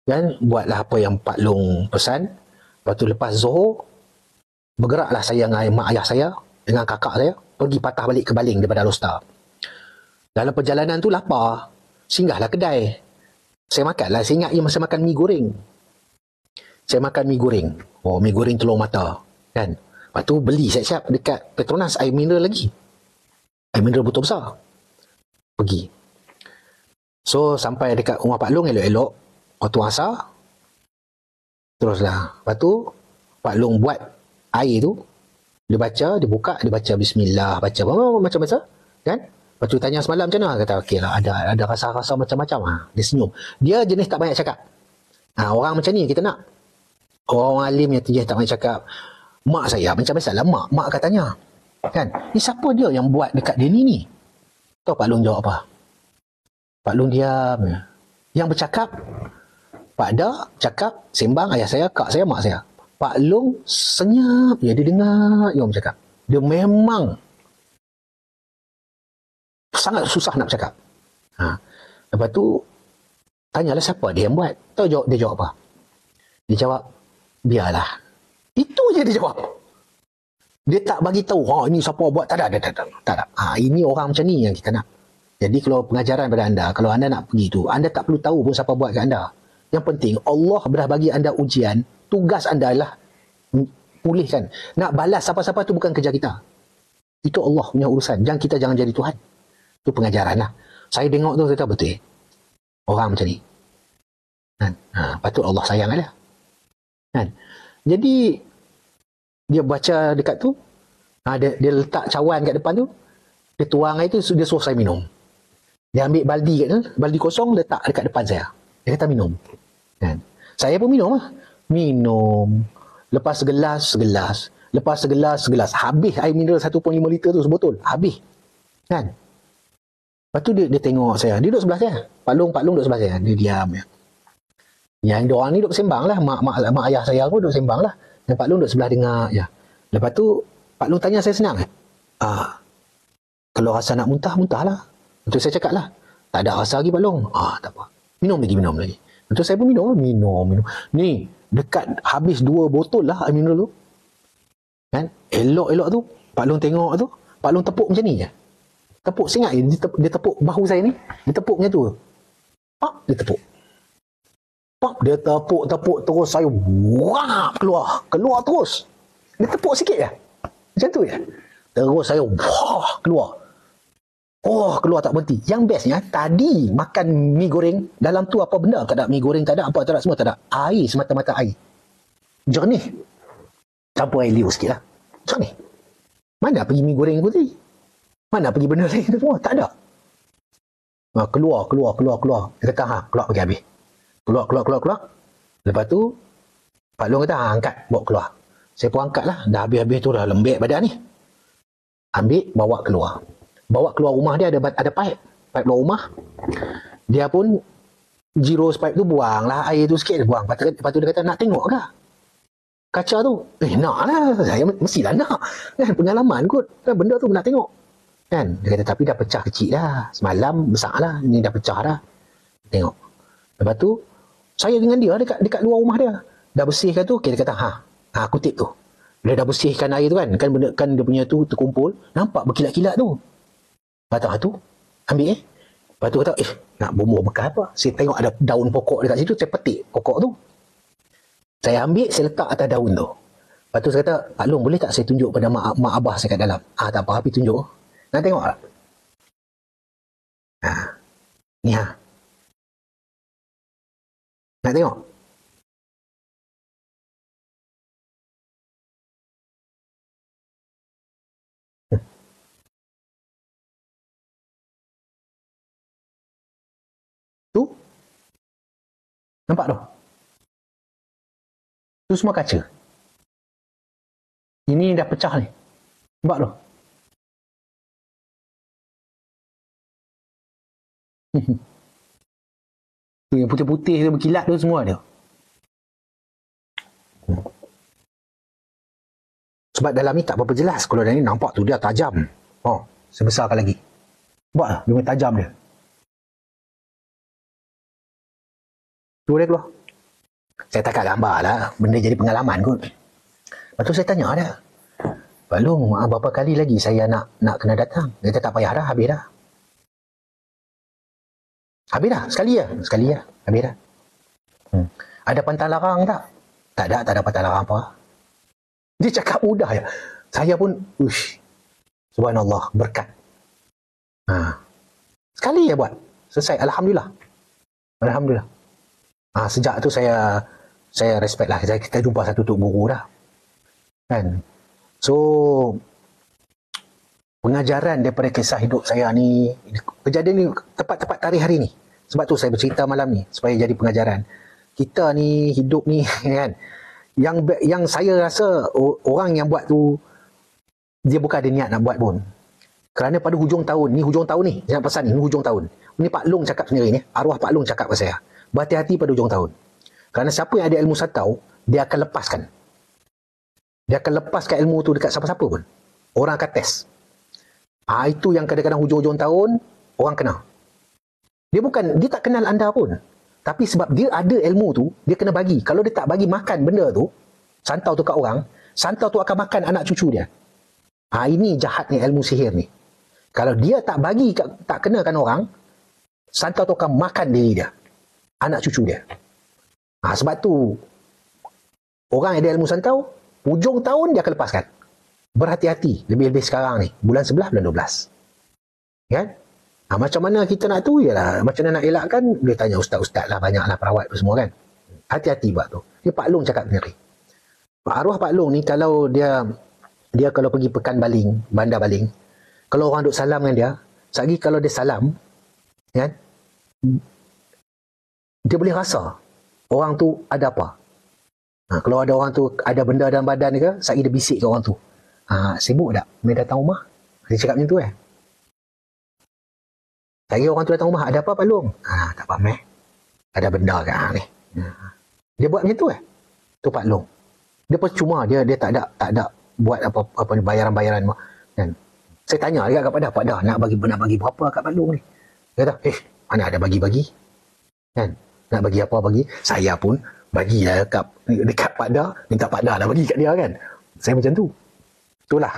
kan, buatlah apa yang Pak Long pesan. Lepas tu lepas Zuhur, bergeraklah saya dengan mak ayah saya, dengan kakak saya, pergi patah balik ke Baling daripada Alostar. Dalam perjalanan tu lapar, singgahlah kedai. Saya makanlah, saya ingat masa makan mi goreng. Saya makan mi goreng. Mi goreng telur mata. Kan? Lepas tu beli siap-siap dekat Petronas air mineral lagi. Air mineral botol besar. Pergi. So, sampai dekat rumah Pak Long elok-elok. Waktu asar. Teruslah. Lepas tu, Pak Long buat air tu. Dia baca, dia buka, dia baca bismillah, baca macam-macam, kan? Lepas tu tanya semalam macam mana? Kata, okey lah, ada rasa-rasa macam-macam. Dia senyum. Dia jenis tak banyak cakap. Orang macam ni kita nak. Orang alim yang jenis tak banyak cakap. Mak saya, macam biasalah, mak akan tanya. Kan? Ni siapa dia yang buat dekat dia ni? Tahu Pak Long jawab apa? Pak Long diam. Yang bercakap, Pak Da cakap, sembang ayah saya, kak saya, mak saya. Pak Long senyap je, dia dengar dia orang bercakap. Dia memang sangat susah nak bercakap. Lepas tu, tanyalah siapa dia yang buat. Tahu dia jawab apa? Dia jawab, biarlah. Itu je dia jawab. Dia tak bagi tahu, ini siapa buat. Tak ada. Ini orang macam ni yang kita nak. Jadi kalau pengajaran pada anda, kalau anda nak pergi tu, anda tak perlu tahu pun siapa buat kat anda. Yang penting, Allah dah bagi anda ujian. Tugas anda adalah pulihkan. Nak balas siapa-siapa tu bukan kerja kita. Itu Allah punya urusan. Jangan jadi Tuhan. Itu pengajaran lah. Saya tengok tu, saya tahu betul. Orang macam ni. Kan? Patut Allah sayang dia. Kan? Jadi, dia baca dekat tu. Dia letak cawan kat depan tu. Dia tuang air tu, dia suruh saya minum. Dia ambil baldi kat tu, baldi kosong, letak dekat depan saya. Dia kata minum. Kan? Saya pun minum lah. Minum. Lepas segelas. Lepas segelas. Habis air mineral 1.5 liter tu sebotol. Habis. Kan? Lepas tu dia tengok saya. Dia duduk sebelah saya. Pak Long duduk sebelah saya. Dia diam. Yang diorang ni duduk sembang lah. Mak ayah saya pun duduk sembang lah. Dan Pak Long duduk sebelah dengar. Lepas tu Pak Long tanya saya senang. Kalau rasa nak muntah lah. Lepas tu saya cakap lah. Tak ada rasa lagi Pak Long. Tak apa. Minum lagi. Lepas tu saya pun minum. Ni. Dekat habis 2 botol lah air mineral tu. Kan? Elok-elok tu. Pak Long tengok tu. Pak Long tepuk macam ni je. Tepuk, saya ingat dia tepuk bahu saya ni. Dia tepuk macam tu. Dia tepuk. Dia tepuk terus saya keluar terus. Dia tepuk sikit je. Macam tu je. Terus saya keluar. Keluar tak berhenti. Yang bestnya, tadi makan mi goreng, dalam tu apa benda? Tak ada mi goreng, tak ada apa, tak ada semua, tak ada. Air, semata-mata air. Jernih. Campur air liur sikit lah. Jernih. Mana pergi mi goreng putih? Mana pergi benda lain tu semua? Tak ada. Keluar. Dia kata, keluar pergi habis. Keluar. Lepas tu, Pak Long kata, angkat, bawa keluar. Saya pun angkat lah. Dah habis-habis tu, dah lembek badan ni. Ambil, bawa keluar rumah dia, ada pipe luar rumah. Dia pun zero pipe tu buang lah air tu sikit, buang. Lepas tu dia kata, nak tengok ke kaca tu? Nak lah, saya mestilah nak kan, pengalaman kot kan, benda tu nak tengok kan. Dia kata tapi dah pecah kecil dah, semalam besar lah, ni dah pecah dah. Tengok. Lepas tu saya dengan dia dekat luar rumah dia, dah bersihkan tu. Okay, dia kata kutip tu, dia dah bersihkan air tu kan benda kan dia punya tu terkumpul, nampak berkilat-kilat tu. Kata tu, ambil Lepas tu kata, nak bumbu bekas apa? Saya tengok ada daun pokok dekat situ, saya petik pokok tu. Saya ambil, saya letak atas daun tu. Lepas tu saya kata, Pak Long, boleh tak saya tunjuk pada mak abah saya kat dalam? Tak apa, api tunjuk. Nak tengok tak? Ni ha. Nak tengok? Tu? Nampak tu? Tu semua kaca. Ini dah pecah ni. Nampak tu? Tu yang putih-putih tu berkilat tu semua ada. Sebab dalam ni tak berapa jelas. Kalau dalam ni nampak tu dia tajam. Oh, sebesarkan lagi. Nampak tak? Dia punya tajam dia. Tu dia keluar. Saya takat gambar lah. Benda jadi pengalaman kot. Lepas tu saya tanya dia. Pak Long, berapa kali lagi saya nak kena datang? Dia kata tak payah dah, habis dah. Habis dah, sekali lah. Habis dah. Ada pantang larang tak? Tak ada pantang larang apa. Dia cakap mudah je. Saya pun, subhanallah, berkat. Sekali ya buat. Selesai, Alhamdulillah. Sejak tu saya respect lah. Kita jumpa satu tok guru dah. Kan? So, pengajaran daripada kisah hidup saya ni, kejadian ni tepat-tepat tarikh hari ni. Sebab tu saya bercerita malam ni, supaya jadi pengajaran. Kita ni, hidup ni, kan, yang saya rasa orang yang buat tu, dia bukan ada niat nak buat pun. Kerana pada hujung tahun ni, saya nak pesan ni hujung tahun. Ni Pak Long cakap sendiri ni, arwah Pak Long cakap kepada saya. Berhati-hati pada hujung tahun. Kerana siapa yang ada ilmu satau, dia akan lepaskan. Dia akan lepaskan ilmu tu dekat siapa-siapa pun. Orang akan test. Itu yang kadang-kadang hujung-hujung tahun, orang kena. Dia tak kenal anda pun. Tapi sebab dia ada ilmu tu, dia kena bagi. Kalau dia tak bagi makan benda tu, santau tu kat orang, santau tu akan makan anak cucu dia. Ini jahatnya ilmu sihir ni. Kalau dia tak bagi, tak kenakan orang, santau tu akan makan diri dia. Anak cucu dia. Sebab tu, orang yang ada ilmu santau, hujung tahun dia akan lepaskan. Berhati-hati. Lebih-lebih sekarang ni. Bulan 11, bulan 12. Kan? Macam mana kita nak tahu? Yalah, macam mana nak elakkan? Dia tanya ustaz-ustaz lah. Banyaklah perawat semua kan. Hati-hati buat tu. Ni Pak Long cakap sendiri. Arwah Pak Long ni kalau dia kalau pergi pekan baling, bandar baling, kalau orang duk salam dengan dia, sekali kalau dia salam, kan? Dia boleh rasa orang tu ada apa. Kalau ada orang tu ada benda dalam badan ke, sekali dia bisik ke orang tu. Sibuk tak? Mai datang rumah? Dia cakap macam tu Sekali orang tu datang rumah, ada apa Pak Long? Tak apa meh. Ada benda ke ni. Dia buat macam tu Tu Pak Long. Dia percuma, dia tak ada buat apa ni bayaran-bayaran kan. Saya tanya dekat Pak Dah, nak bagi berapa kat Pak Long ni? Dia kata, mana ada bagi-bagi. Kan? Nak bagi apa bagi? Saya pun bagilah dekat Pak Dah, minta Pak Dah lah bagi kat dia kan. Saya macam tu. Itulah.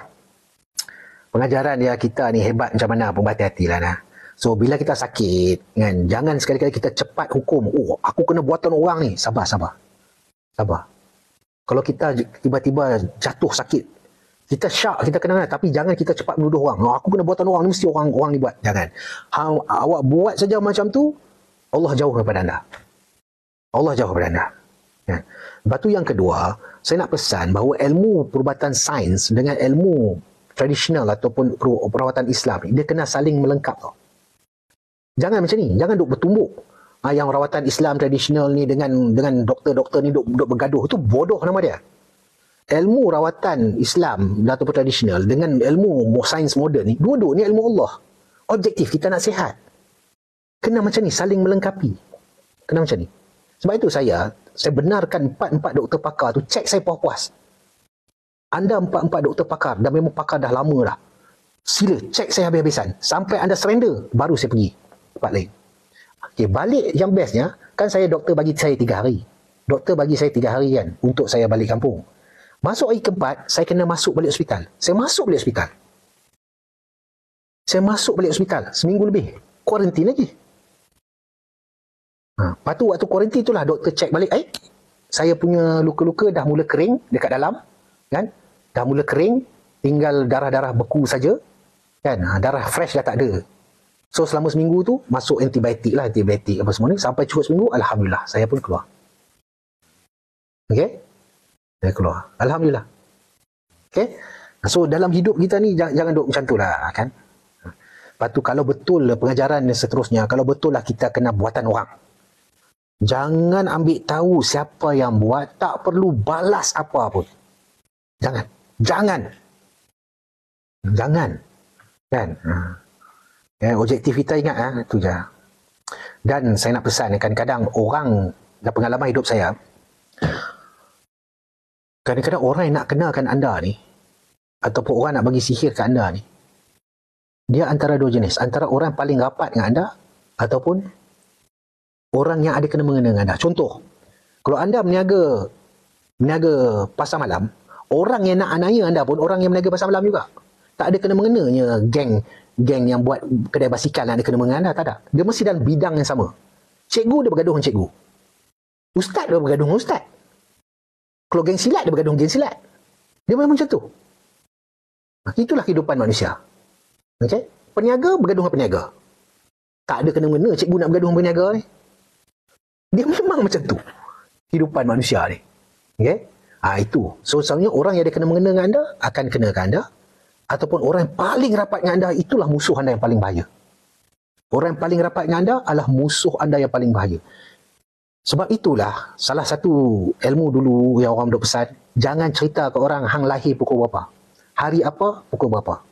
Pengajaran dia kita ni hebat macam mana pun, berhati-hatilah nah. So bila kita sakit kan, jangan sekali-kali kita cepat hukum. Aku kena buatan orang ni. Sabar. Kalau kita tiba-tiba jatuh sakit, kita syak, kita kena, tapi jangan kita cepat menuduh orang. Aku kena buatan orang ni, mesti orang ni buat. Jangan. Awak buat saja macam tu, Allah jauh daripada anda. Kan? Lepas tu yang kedua, saya nak pesan bahawa ilmu perubatan sains dengan ilmu tradisional ataupun perawatan Islam ni, dia kena saling melengkap tau. Jangan macam ni, jangan duk bertumbuk. Yang rawatan Islam tradisional ni dengan doktor-doktor ni duk bergaduh, itu bodoh nama dia. Ilmu rawatan Islam ataupun tradisional dengan ilmu sains moden ni, dua-dua ni ilmu Allah. Objektif kita nak sihat. Kena macam ni, saling melengkapi. Kena macam ni. Sebab itu saya benarkan 4 doktor pakar tu, cek saya puas-puas. Anda 4 doktor pakar, dan memang pakar dah lama dah. Sila, cek saya habis-habisan. Sampai anda surrender, baru saya pergi tempat lain. Okay, balik yang bestnya, kan doktor bagi saya 3 hari. Doktor bagi saya 3 hari kan, untuk saya balik kampung. Masuk hari keempat, saya kena masuk balik hospital. Saya masuk balik hospital. Seminggu lebih. Kuarantin lagi. Lepas tu waktu kuarantin itulah doktor cek balik. Saya punya luka-luka dah mula kering dekat dalam. Kan? Dah mula kering. Tinggal darah-darah beku saja. Kan? Darah fresh dah tak ada. So selama seminggu tu masuk antibiotik apa semua ni, sampai cukup seminggu, alhamdulillah saya pun keluar. Okey, saya keluar, alhamdulillah. Okey, so dalam hidup kita ni jangan duk macam tu lah kan. Lepas tu kalau betul pengajaran yang seterusnya, kalau betul lah kita kena buatan orang, jangan ambil tahu siapa yang buat, tak perlu balas apa pun. Jangan kan. Objektif kita ingat tu je. Dan saya nak pesan, kadang-kadang orang, dan pengalaman hidup saya, kadang-kadang orang yang nak kenalkan anda ni, ataupun orang nak bagi sihir ke anda ni, dia antara dua jenis, antara orang paling rapat dengan anda ataupun orang yang ada kena mengena dengan anda. Contoh, kalau anda meniaga pasar malam, orang yang nak anaya anda pun orang yang meniaga pasar malam juga. Tak ada kena mengenanya geng yang buat kedai basikal yang ada kena mengena anda, tak ada. Dia mesti dalam bidang yang sama. Cikgu dia bergaduh dengan cikgu, ustaz dia bergaduh dengan ustaz, kalau geng silat dia bergaduh dengan geng silat. Dia memang macam tu. Itulah kehidupan manusia. Okay? Peniaga bergaduh dengan peniaga, tak ada kena mengena cikgu nak bergaduh dengan peniaga ni. Dia memang macam tu kehidupan manusia ni. Okay? Itu. So sebenarnya orang yang ada kena mengena dengan anda akan kena ke anda, ataupun orang yang paling rapat dengan anda, itulah musuh anda yang paling bahaya. Orang yang paling rapat dengan anda adalah musuh anda yang paling bahaya. Sebab itulah salah satu ilmu dulu yang orang duk pesan, jangan cerita ke orang hang lahir pukul berapa, hari apa, pukul berapa.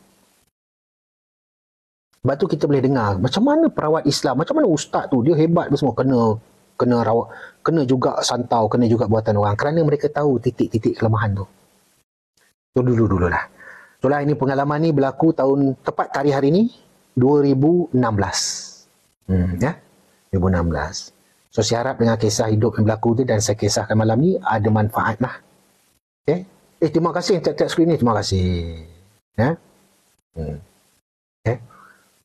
Sebab tu kita boleh dengar macam mana perawat Islam, macam mana ustaz tu dia hebat semua, kena rawat, kena juga santau, kena juga buatan orang, kerana mereka tahu titik-titik kelemahan tu. So dululah. Itulah, ini pengalaman ni berlaku tahun tepat tarikh hari ni 2016. 2016. So saya harap dengan kisah hidup yang berlaku tu dan saya kisahkan malam ni ada manfaat lah. Okay? Terima kasih tiap-tiap skrin ni, terima kasih. Okay?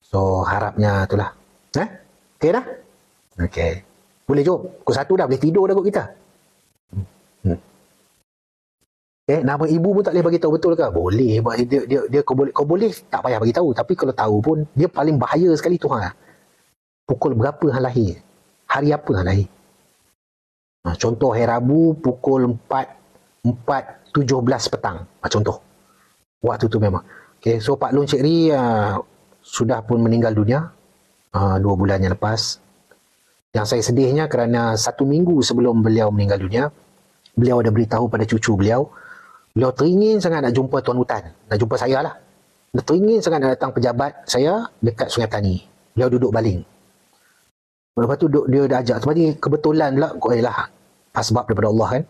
So harapnya itulah. Okay dah? Okay. Boleh jom. Pukul 1 dah boleh tidur dah kot kita. Nama ibu pun tak boleh bagi tahu, betul ke? Boleh. Dia kau boleh tak payah bagi tahu, tapi kalau tahu pun dia paling bahaya sekali tu pukul berapa hang lahir, hari apa hang lahir. Contoh hari Rabu pukul 4:17 petang. Contoh. Waktu tu memang. Okay, so Pak Long Cik Ri sudah pun meninggal dunia 2 bulan yang lepas. Yang saya sedihnya kerana 1 minggu sebelum beliau meninggal dunia, beliau ada beritahu pada cucu beliau teringin sangat nak jumpa Tuan Hutan, nak jumpa saya lah. Dia teringin sangat nak datang pejabat saya dekat Sungai Petani. Beliau duduk baling. Lepas tu dia dah ajak. Sebab ni kebetulan lah, asbab daripada Allah kan.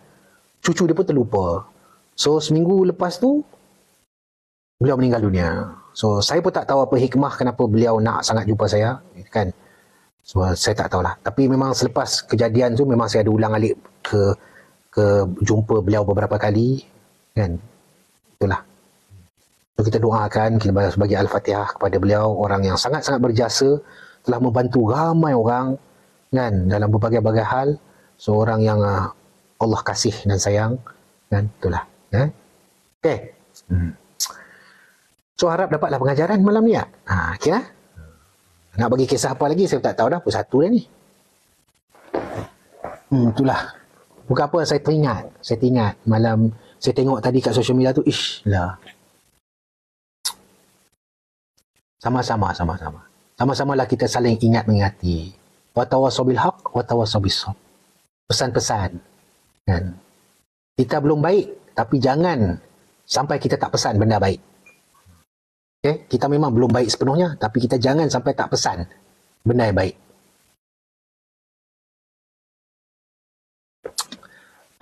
Cucu dia pun terlupa. So seminggu lepas tu beliau meninggal dunia. So saya pun tak tahu apa hikmah kenapa beliau nak sangat jumpa saya kan. So saya tak tahulah. Tapi memang selepas kejadian tu memang saya ada ulang alik ke jumpa beliau beberapa kali kan. Itulah. So kita doakan, kita bagi Al-Fatihah kepada beliau, orang yang sangat-sangat berjasa, telah membantu ramai orang kan dalam berbagai-bagai hal. So orang yang Allah kasih dan sayang kan. Itulah. Okay. So harap dapatlah pengajaran malam ni. Okay. Nak bagi kisah apa lagi saya tak tahu dah. Pukul 1 dah ni. Itulah. Bukan apa, saya teringat malam saya tengok tadi kat social media tu, lah. Sama-sama lah kita saling ingat mengingati. Wa tawassaw bil haqq wa tawassaw bis sabr. Pesan-pesan kan. Kita belum baik, tapi jangan sampai kita tak pesan benda baik. Okay? Kita memang belum baik sepenuhnya, tapi kita jangan sampai tak pesan benda yang baik.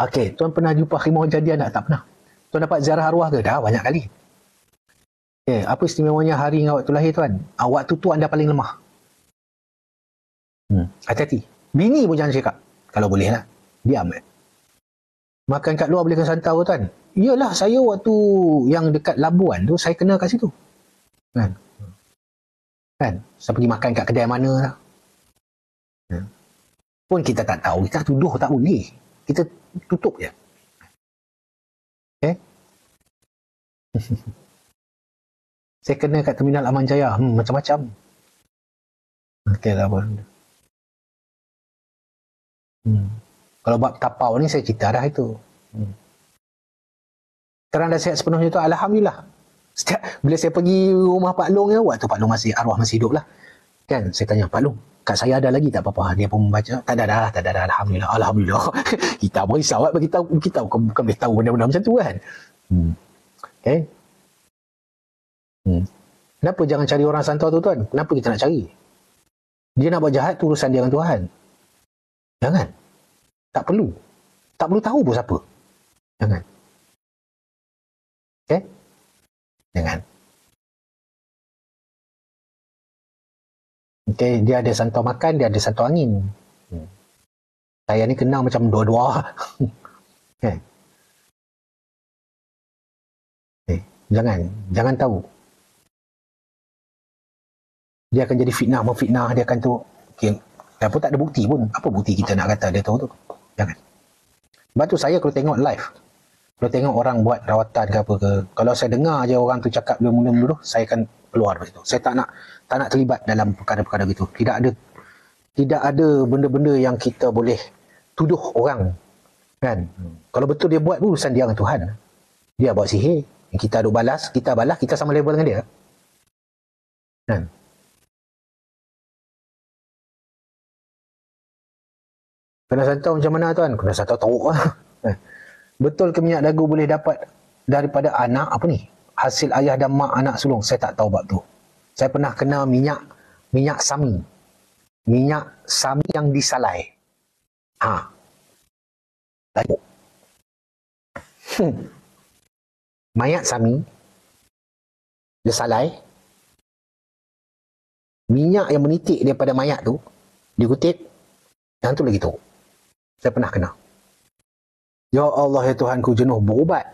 Okey, tuan pernah jumpa harimau jadian tak? Tak pernah. Tuan dapat ziarah arwah ke? Dah banyak kali. Okey, apa istimewanya hari dengan waktu lahir tuan? Waktu tu anda paling lemah. Hati-hati. Bini pun jangan cakap. Kalau boleh lah. Diam. Makan kat luar boleh ke santau tuan? Iyalah, saya waktu yang dekat Labuan tu, saya kena kat situ. Kan? Saya pergi makan kat kedai mana lah. Pun kita tak tahu. Kita tuduh tak boleh. Kita tutup je. Okay? Saya kena kat Terminal Aman Jaya. Macam-macam. Okey lah apa. Kalau bab tapau ni saya cerita dah itu. Sekarang dah sihat sepenuhnya tu, alhamdulillah. Setiap bila saya pergi rumah Pak Long ya, waktu Pak Long masih arwah masih hidup lah. Kan saya tanya Pak Long, kat saya ada lagi tak apa-apa? Dia pun membaca, tak ada dah, alhamdulillah. Alhamdulillah. Kita berisau bagi tahu, kita bukan boleh tahu benda-benda macam tu kan. Okay. Kenapa jangan cari orang santau tu tuan? Kenapa kita nak cari? Dia nak buat jahat tu urusan dia dengan Tuhan. Jangan. Tak perlu. Tak perlu tahu pun siapa. Jangan. Okay? Jangan. Okay, dia ada santau makan, dia ada santau angin. Saya ni kenal macam dua-dua. Okay. Okay. Jangan tahu. Dia akan jadi fitnah, memfitnah, dia akan tu. Okay. Apa tak ada bukti pun. Apa bukti kita nak kata dia tahu tu? Jangan. Sebab tu saya kalau tengok live, kalau tengok orang buat rawatan ke apa ke, kalau saya dengar je orang tu cakap dia mula-mula, saya akan keluar dari situ. Saya tak nak terlibat dalam perkara-perkara gitu. Tidak ada benda-benda yang kita boleh tuduh orang. Kan? Kalau betul dia buat pun urusan dia dengan Tuhan. Dia buat sihir, kita duk balas, kita sama level dengan dia. Kan? Kena santau macam mana tuan? Kena santau teruk lah. Betul ke minyak dagu boleh dapat daripada anak apa ni? Hasil ayah dan mak anak sulung? Saya tak tahu bab tu. Saya pernah kena minyak sami. Minyak sami yang disalai. Lalu. Mayat sami disalai. Minyak yang menitik daripada mayat tu dikutip. Yang tu lagi teruk. Saya pernah kena. Ya Allah ya Tuhanku, jenuh berubat.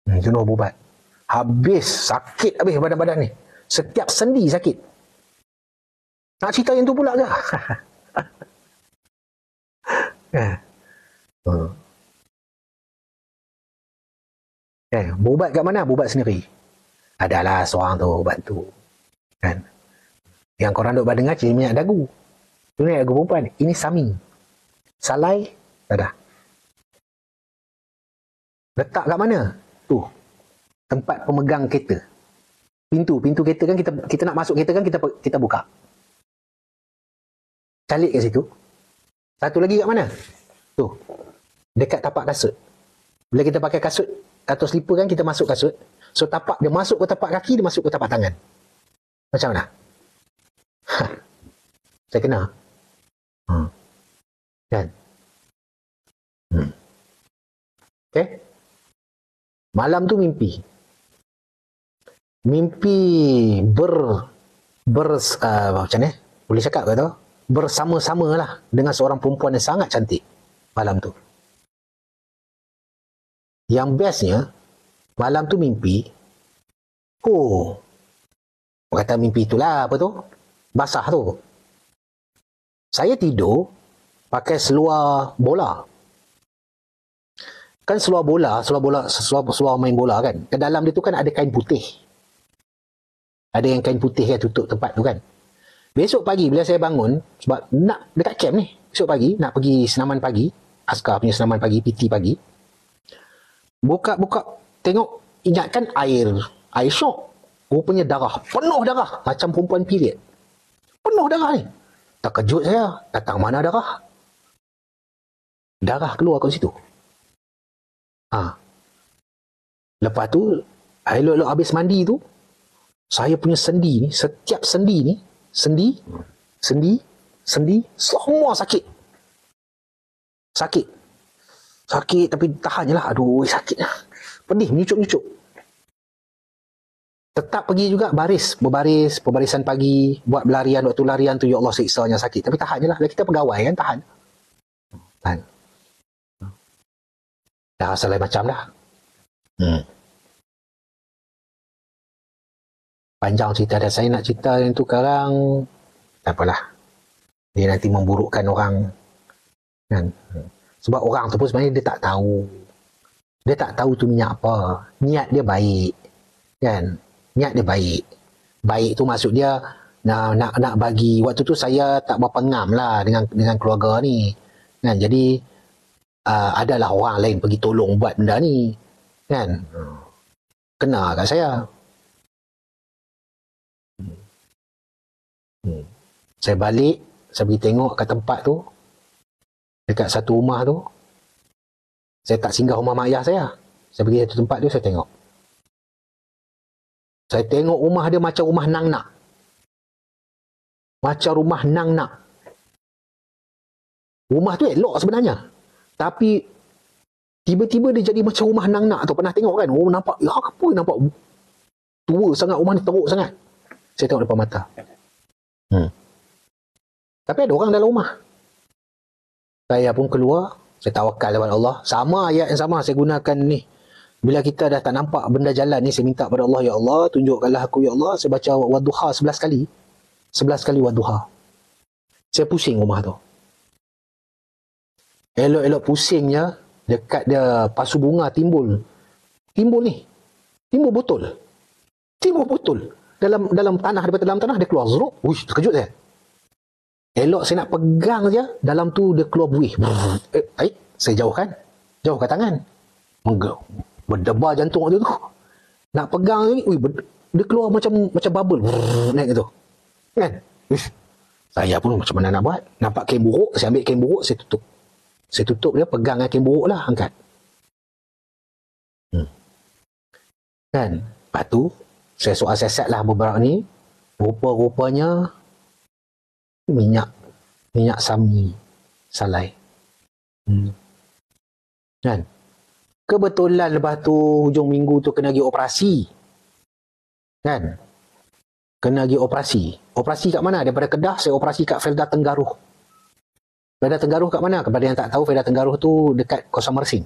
Jenuh berubat. Sakit habis badan-badan ni. Setiap sendi sakit. Nak cerita yang tu pula ke? Berubat kat mana? Berubat sendiri. Adalah seorang tu ubat tu. Kan? Yang korang duk dengar ciri minyak dagu. Ini minyak dagu perempuan. Ini sami. Salai, tak ada. Letak kat mana? Tu. Tempat pemegang kereta. Pintu kereta kan kita nak masuk kereta kan kita buka. Calik kat situ. Satu lagi kat mana? Tu. Dekat tapak kasut. Bila kita pakai kasut atau slipper kan kita masuk kasut. So tapak dia masuk ke tapak kaki, dia masuk ke tapak tangan. Macam mana? Saya kena. Kan? Okay? Malam tu mimpi macam ni? Boleh cakap ke tu? Bersama-sama lah dengan seorang perempuan yang sangat cantik malam tu. Yang bestnya, malam tu mimpi, kata mimpi itulah apa tu? Basah tu. Saya tidur pakai seluar bola. Kan seluar main bola kan. Ke dalam dia tu kan ada kain putih. Ada yang kain putih yang tutup tempat tu kan. Besok pagi bila saya bangun, sebab nak dekat camp ni, besok pagi nak pergi senaman pagi, askar punya senaman pagi, PT pagi. Buka tengok, ingatkan air syok. Rupanya darah, penuh darah, macam perempuan period. Penuh darah ni. Terkejut saya, datang mana darah? Darah keluar kat situ. Lepas tu, elok-elok habis mandi tu, saya punya sendi ni, setiap sendi ni, sendi, semua sakit. Sakit tapi tahan je lah. Aduh, sakit lah. Pedih, menyucuk-nyucuk. Tetap pergi juga berbarisan pagi, buat berlarian, waktu larian tu, ya Allah siksanya sakit. Tapi tahan je lah. Kita pegawai kan, tahan. Dah rasa lain macam dah. Panjang cerita dah. Saya nak cerita yang tu sekarang, tak apalah. Dia nanti memburukkan orang. Kan? Sebab orang tu pun sebenarnya dia tak tahu. Dia tak tahu tu minyak apa. Niat dia baik. Kan? Niat dia baik. baik tu maksud dia nak bagi, waktu tu saya tak berapa ngam lah dengan keluarga ni kan, jadi adalah orang lain pergi tolong buat benda ni kan, kena kat saya. Saya balik, saya pergi tengok kat tempat tu, dekat satu rumah tu, saya tak singgah rumah mak ayah saya pergi satu tempat tu, saya tengok rumah dia macam rumah nang nak. Macam rumah nang nak. Rumah tu elok sebenarnya. Tapi tiba-tiba dia jadi macam rumah nang nak tu. Pernah tengok kan? Oh, nampak, ya apa nampak tua sangat, rumah ni teruk sangat. Saya tengok depan mata. Tapi ada orang dalam rumah. Saya pun keluar, saya tawakal kepada Allah. Sama ayat yang sama saya gunakan ni. Bila kita dah tak nampak benda jalan ni, saya minta kepada Allah, ya Allah, tunjukkanlah aku, ya Allah. Saya baca Wadduha 11 kali. 11 kali Wadduha. Saya pusing rumah tu. Elok-elok pusingnya, dekat dia pasu bunga timbul ni. Timbul botol. Dalam tanah, daripada dalam tanah dia keluar. Zruk. Uish, terkejut saya. Elok saya nak pegang saja, dalam tu dia keluar buih. Saya jauhkan tangan. Berdebar jantung waktu tu. Nak pegang ni, dia keluar macam bubble. Naik tu. Kan? Saya pun macam mana nak buat? Nampak kain buruk, saya ambil kain buruk, saya tutup. Saya tutup dia, pegang dengan kain buruk lah, angkat. Kan? Lepas tu, saya soal siasat lah beberapa ni. Rupa-rupanya minyak sami salai. Kan? Kebetulan lepas tu hujung minggu tu kena pergi operasi. Kan? Kena pergi operasi. Operasi kat mana? Daripada Kedah saya operasi kat Felda Tenggaruh. Felda Tenggaruh kat mana? Kepada yang tak tahu, Felda Tenggaruh tu dekat Kosan Mersing.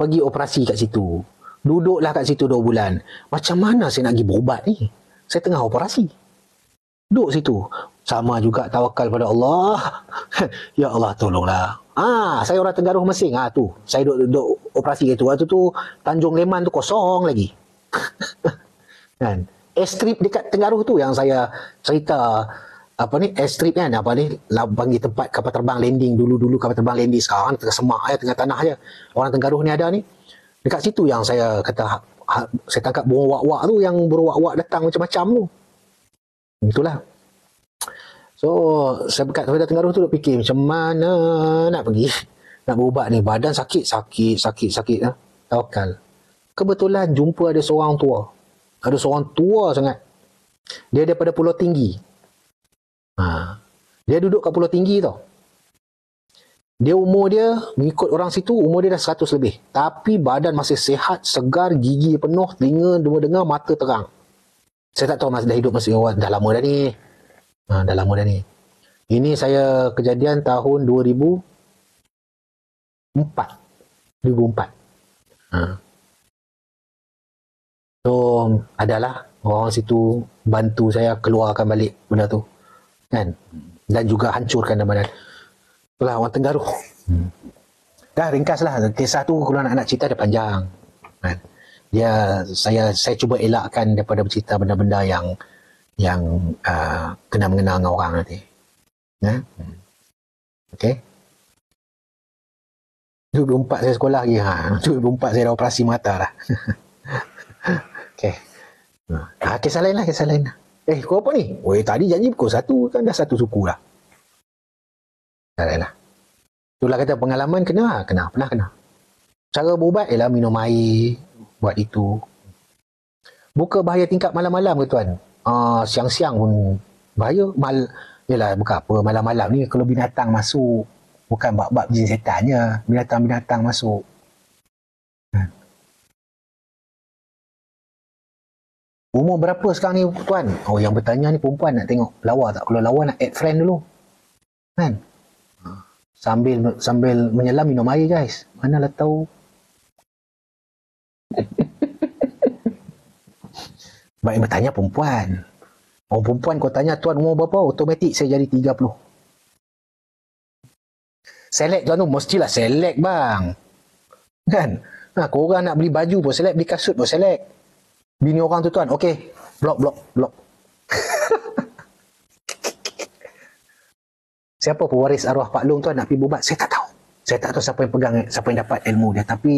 Pergi operasi kat situ. Duduklah kat situ 2 bulan. Macam mana saya nak pergi berubat ni? Saya tengah operasi. Duduk situ. Sama juga tawakal pada Allah. Ya Allah, tolonglah. Saya orang Tenggaruh Mersing. Tu. Saya duduk operasi itu. Waktu tu Tanjung Leman tu kosong lagi. Kan? Airstrip dekat Tenggaruh tu yang saya cerita, airstrip kan, panggil tempat kapal terbang landing. Dulu kapal terbang landing, sekarang tengah semak ya, tengah tanah je. Orang Tenggaruh ni ada ni. Dekat situ yang saya kata, saya tangkap burung wak-wak tu, yang burung wak-wak datang macam-macam tu. Itulah. So, saya dekat Felda Tenggaruh tu duk fikir macam mana nak pergi, nak berubat ni. Badan sakit. Tawakal. Kebetulan jumpa ada seorang tua. Ada seorang tua sangat. Dia daripada Pulau Tinggi. Dia duduk kat Pulau Tinggi tau. Dia umur dia, mengikut orang situ, umur dia dah 100 lebih. Tapi badan masih sihat, segar, gigi penuh, telinga dengar, mata terang. Saya tak tahu dah hidup masih dah lama dah ni. Dah lama dah ni. Ini saya kejadian tahun 2004. So, adalah orang situ bantu saya keluarkan balik benda tu. Kan? Dan juga hancurkan badan. Itulah orang Tenggaruh. Dah ringkaslah. Kisah tu kalau nak cerita dia panjang. Kan? Saya cuba elakkan daripada bercerita benda-benda yang kena mengenal dengan orang nanti. Okey. 2004 saya sekolah lagi. 2004 saya dah operasi mata dah. Okey. Kisah lain lah. Kau apa ni? Tadi janji pukul 1 kan, dah 1 suku dah. Kisah lain lah. Itulah kata pengalaman pernah kena. Cara berubat ialah minum air, buat itu. Buka bahaya tingkat malam-malam ke tuan? Siang-siang pun bahaya. Yelah, bukan apa, malam-malam ni kalau binatang masuk, bukan bab-bab jin setannya, binatang-binatang masuk. Umur berapa sekarang ni tuan? Yang bertanya ni perempuan, nak tengok lawa tak? Kalau lawa nak add friend dulu. Kan? Sambil menyelam minum air guys. Manalah tahu. Baik bertanya perempuan. Orang perempuan kau tanya tuan umur berapa, automatik saya jadi 30. Select tuan tu, mestilah select bang. Kan? Korang nak beli baju pun select, beli kasut pun select. Bini orang tu tuan, okey, blok. Siapa pewaris arwah Pak Long tuan nak pergi berubat? Saya tak tahu. Saya tak tahu siapa yang pegang, siapa yang dapat ilmu dia. Tapi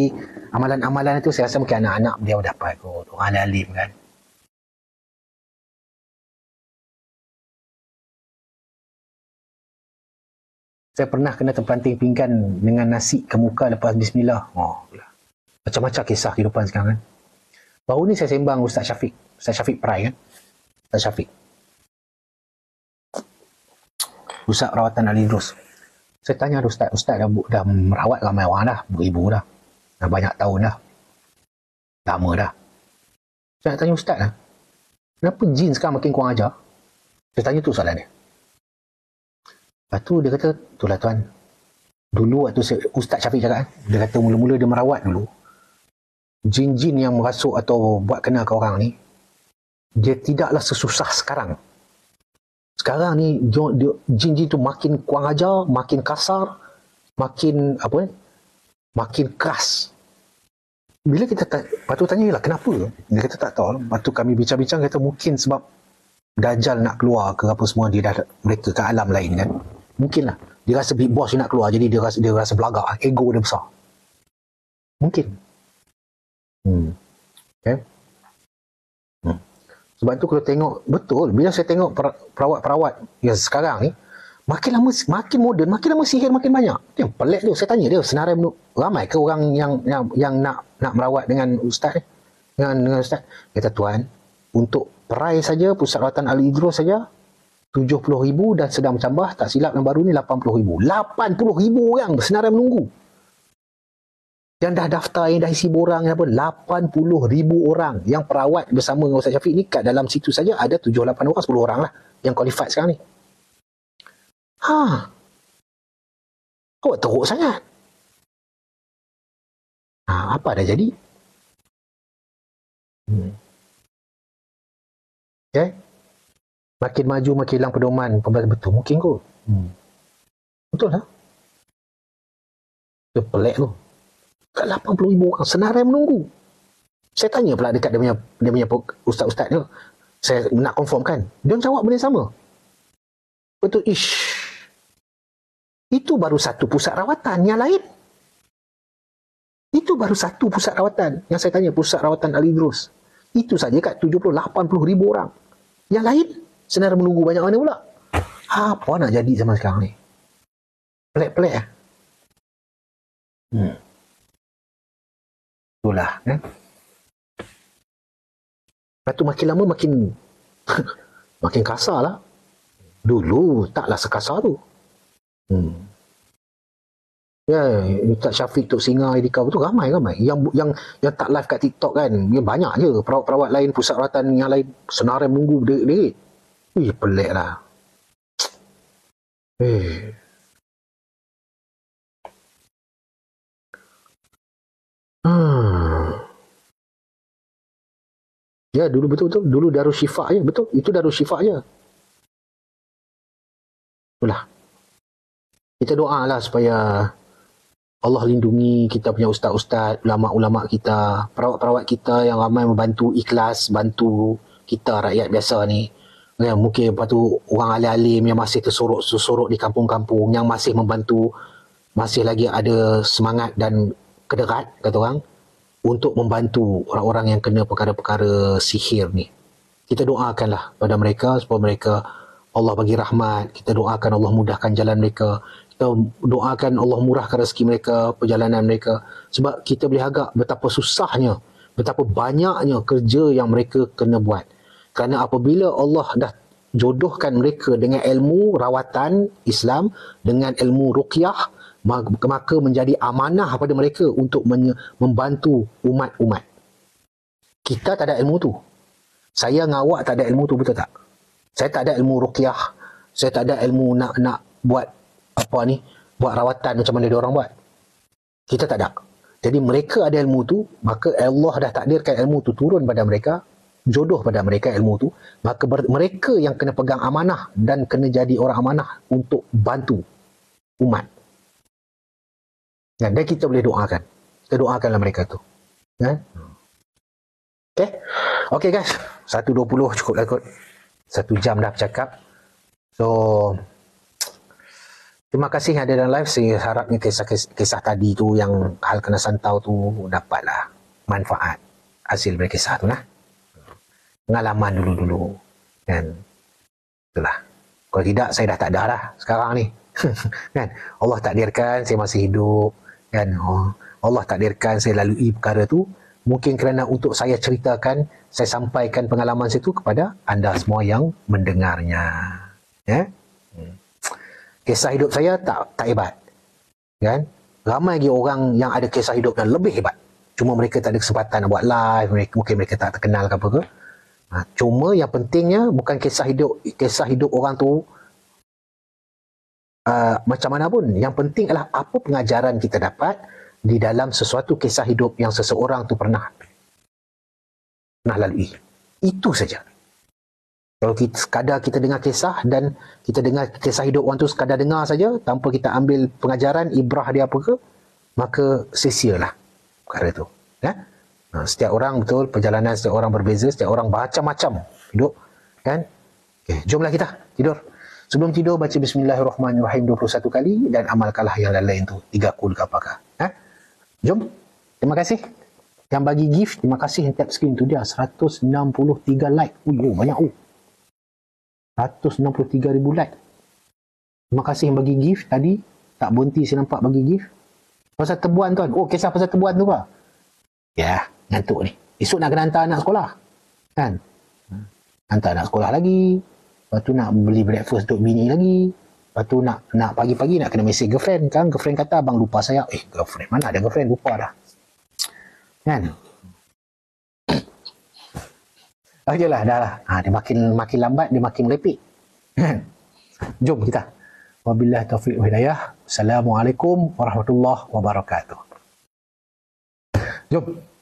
amalan-amalan itu saya rasa mungkin anak-anak dia dapat kot. Orang alim kan. Saya pernah kena terpelanting pinggan dengan nasi ke muka lepas bismillah. Oh, macam-macam kisah kehidupan sekarang kan. Baru ni saya sembang Ustaz Syafiq Prai kan. Ustaz Syafiq. Pusat Rawatan Ali Idrus. Saya tanya Ustaz dah merawat ramai orang dah, beribu dah. Dah banyak tahun dah. Lama dah. Saya nak tanya Ustaz lah, kenapa jin sekarang makin kurang ajar? Saya tanya tu soalan dia. Lepas tu dia kata, itulah tuan. Dulu waktu Ustaz Syafiq cakap, dia kata mula-mula dia merawat dulu. Jin-jin yang merasuk atau buat kena ke orang ni, dia tidaklah sesusah sekarang. Sekarang ni jin-jin tu makin kurang ajar, makin kasar, makin makin keras. Bila kita patut tanya lah kenapa? Dia kata tak tahu. Lepas tu kami bincang-bincang, kata mungkin sebab Dajjal nak keluar ke apa semua, mereka ke alam lain kan. Mungkin lah. Dia rasa big boss nak keluar, jadi dia rasa belagak, ego dia besar. Mungkin. Okay. Sebab tu kalau tengok, betul, bila saya tengok perawat-perawat yang sekarang ni, makin lama makin moden, makin lama sihir makin banyak. Yang pelik tu, saya tanya dia, senarai ramai ke orang yang nak merawat dengan ustaz ni? Dengan ustaz. Kata tuan, untuk perai saja, Pusat Rawatan Ali Idrus saja, 70,000 dan sedang bercambah, tak silap yang baru ni 80,000. 80,000 orang bersenarai menunggu. Yang dah daftar, yang dah isi borang, 80,000 orang yang perawat bersama dengan Ustaz Syafiq ni, kat dalam situ saja ada 7-8 orang, 10 orang lah yang qualified sekarang ni. Awak teruk sangat. Apa dah jadi? Okay. Makin maju, makin hilang pedoman. Betul, mungkin kot. Betul lah. Dia pelik tu. Kat 80,000 orang senarai menunggu. Saya tanya pula dekat dia punya ustaz-ustaz dia. Saya nak confirmkan. Dia jawab benda sama. Betul, itu baru satu pusat rawatan. Yang lain, itu baru satu pusat rawatan. Yang saya tanya, Pusat Rawatan Ali Idrus. Itu saja kat 70-80,000 orang. Yang lain, senarai menunggu banyak mana pula. Apa nak jadi zaman sekarang ni? Pelik-pelik lah. Itulah kan. Lepas tu makin lama makin makin kasar lah. Dulu taklah sekasar tu. Ya, Ustaz Syafiq, Tok Singa, Edika tu ramai. Yang tak live kat TikTok kan, banyak je. Perawat-perawat lain, pusat rawatan yang lain senarai menunggu berdiri. Pelik lah. Ya, dulu betul-betul. Dulu Darus Syifa je. Betul, itu Darus Syifa je. Itulah. Kita doalah supaya Allah lindungi kita punya ustaz-ustaz, ulama-ulama kita, perawat-perawat kita yang ramai membantu ikhlas, bantu kita rakyat biasa ni. Ya, mungkin lepas tu orang alim-alim yang masih tersorok di kampung-kampung, yang masih membantu, masih lagi ada semangat dan kederat, kata orang, untuk membantu orang-orang yang kena perkara-perkara sihir ni. Kita doakanlah pada mereka supaya mereka Allah bagi rahmat. Kita doakan Allah mudahkan jalan mereka. Kita doakan Allah murahkan rezeki mereka, perjalanan mereka. Sebab kita boleh agak betapa susahnya, betapa banyaknya kerja yang mereka kena buat. Kerana apabila Allah dah jodohkan mereka dengan ilmu rawatan Islam, dengan ilmu ruqyah, maka menjadi amanah pada mereka untuk membantu umat-umat. Kita tak ada ilmu tu. Saya dengan awak tak ada ilmu tu, betul tak? Saya tak ada ilmu ruqyah. Saya tak ada ilmu nak buat buat rawatan macam mana dia orang buat. Kita tak ada. Jadi mereka ada ilmu tu, maka Allah dah takdirkan ilmu tu turun pada mereka, jodoh pada mereka ilmu tu, maka mereka yang kena pegang amanah dan kena jadi orang amanah untuk bantu umat. Dan kita boleh doakan. Kita doakanlah mereka tu. Okay? Okay guys, 1.20 cukup lah kot. 1 jam dah bercakap. So, terima kasih yang ada dalam live. Saya harapnya kisah tadi tu, yang hal kena santau tu, dapatlah manfaat hasil dari kisah tu lah. Pengalaman dulu-dulu. Kan? Itulah. Kalau tidak, saya dah tak ada dah sekarang ni. Kan? Allah takdirkan saya masih hidup. Kan? Allah takdirkan saya lalui perkara tu. Mungkin kerana untuk saya ceritakan, saya sampaikan pengalaman situ kepada anda semua yang mendengarnya. Ya? Kisah hidup saya tak hebat. Kan? Ramai lagi orang yang ada kisah hidup yang lebih hebat. Cuma mereka tak ada kesempatan nak buat live, mungkin mereka tak terkenal ke apa ke. Cuma yang pentingnya bukan kisah hidup orang tu macam mana pun. Yang penting adalah apa pengajaran kita dapat di dalam sesuatu kisah hidup yang seseorang tu pernah lalui. Itu saja. Kalau sekadar kita dengar kisah dan kita dengar kisah hidup orang tu sekadar dengar saja tanpa kita ambil pengajaran, ibrah dia apa ke, maka sia-sialah perkara tu. Ya? Setiap orang betul, perjalanan setiap orang berbeza, setiap orang macam-macam hidup. Kan? Okay, jomlah kita tidur. Sebelum tidur, baca Bismillahirrahmanirrahim 21 kali dan amalkanlah yang lain tu 3 kul ke apakah. Jom. Terima kasih. Yang bagi gift, terima kasih. Yang tap screen tu dia 163 like. Banyak. 163,000 like. Terima kasih yang bagi gift tadi. Tak berhenti saya nampak bagi gift. Pasal tebuan tuan. Kisah pasal tebuan tu apa? Ya, ngantuk ni. Esok nak kena hantar anak sekolah. Kan? Hantar anak sekolah lagi. Lepas tu nak beli breakfast untuk bini lagi. Lepas tu nak pagi-pagi nak kena mesej girlfriend. Kan girlfriend kata abang lupa saya. Girlfriend mana ada girlfriend, lupa dah. Kan? Okeylah, dah lah. Dia makin lambat, dia makin merepek. Jom kita. Wabillahi taufiq wa hidayah. Assalamualaikum warahmatullahi wabarakatuh. Jom.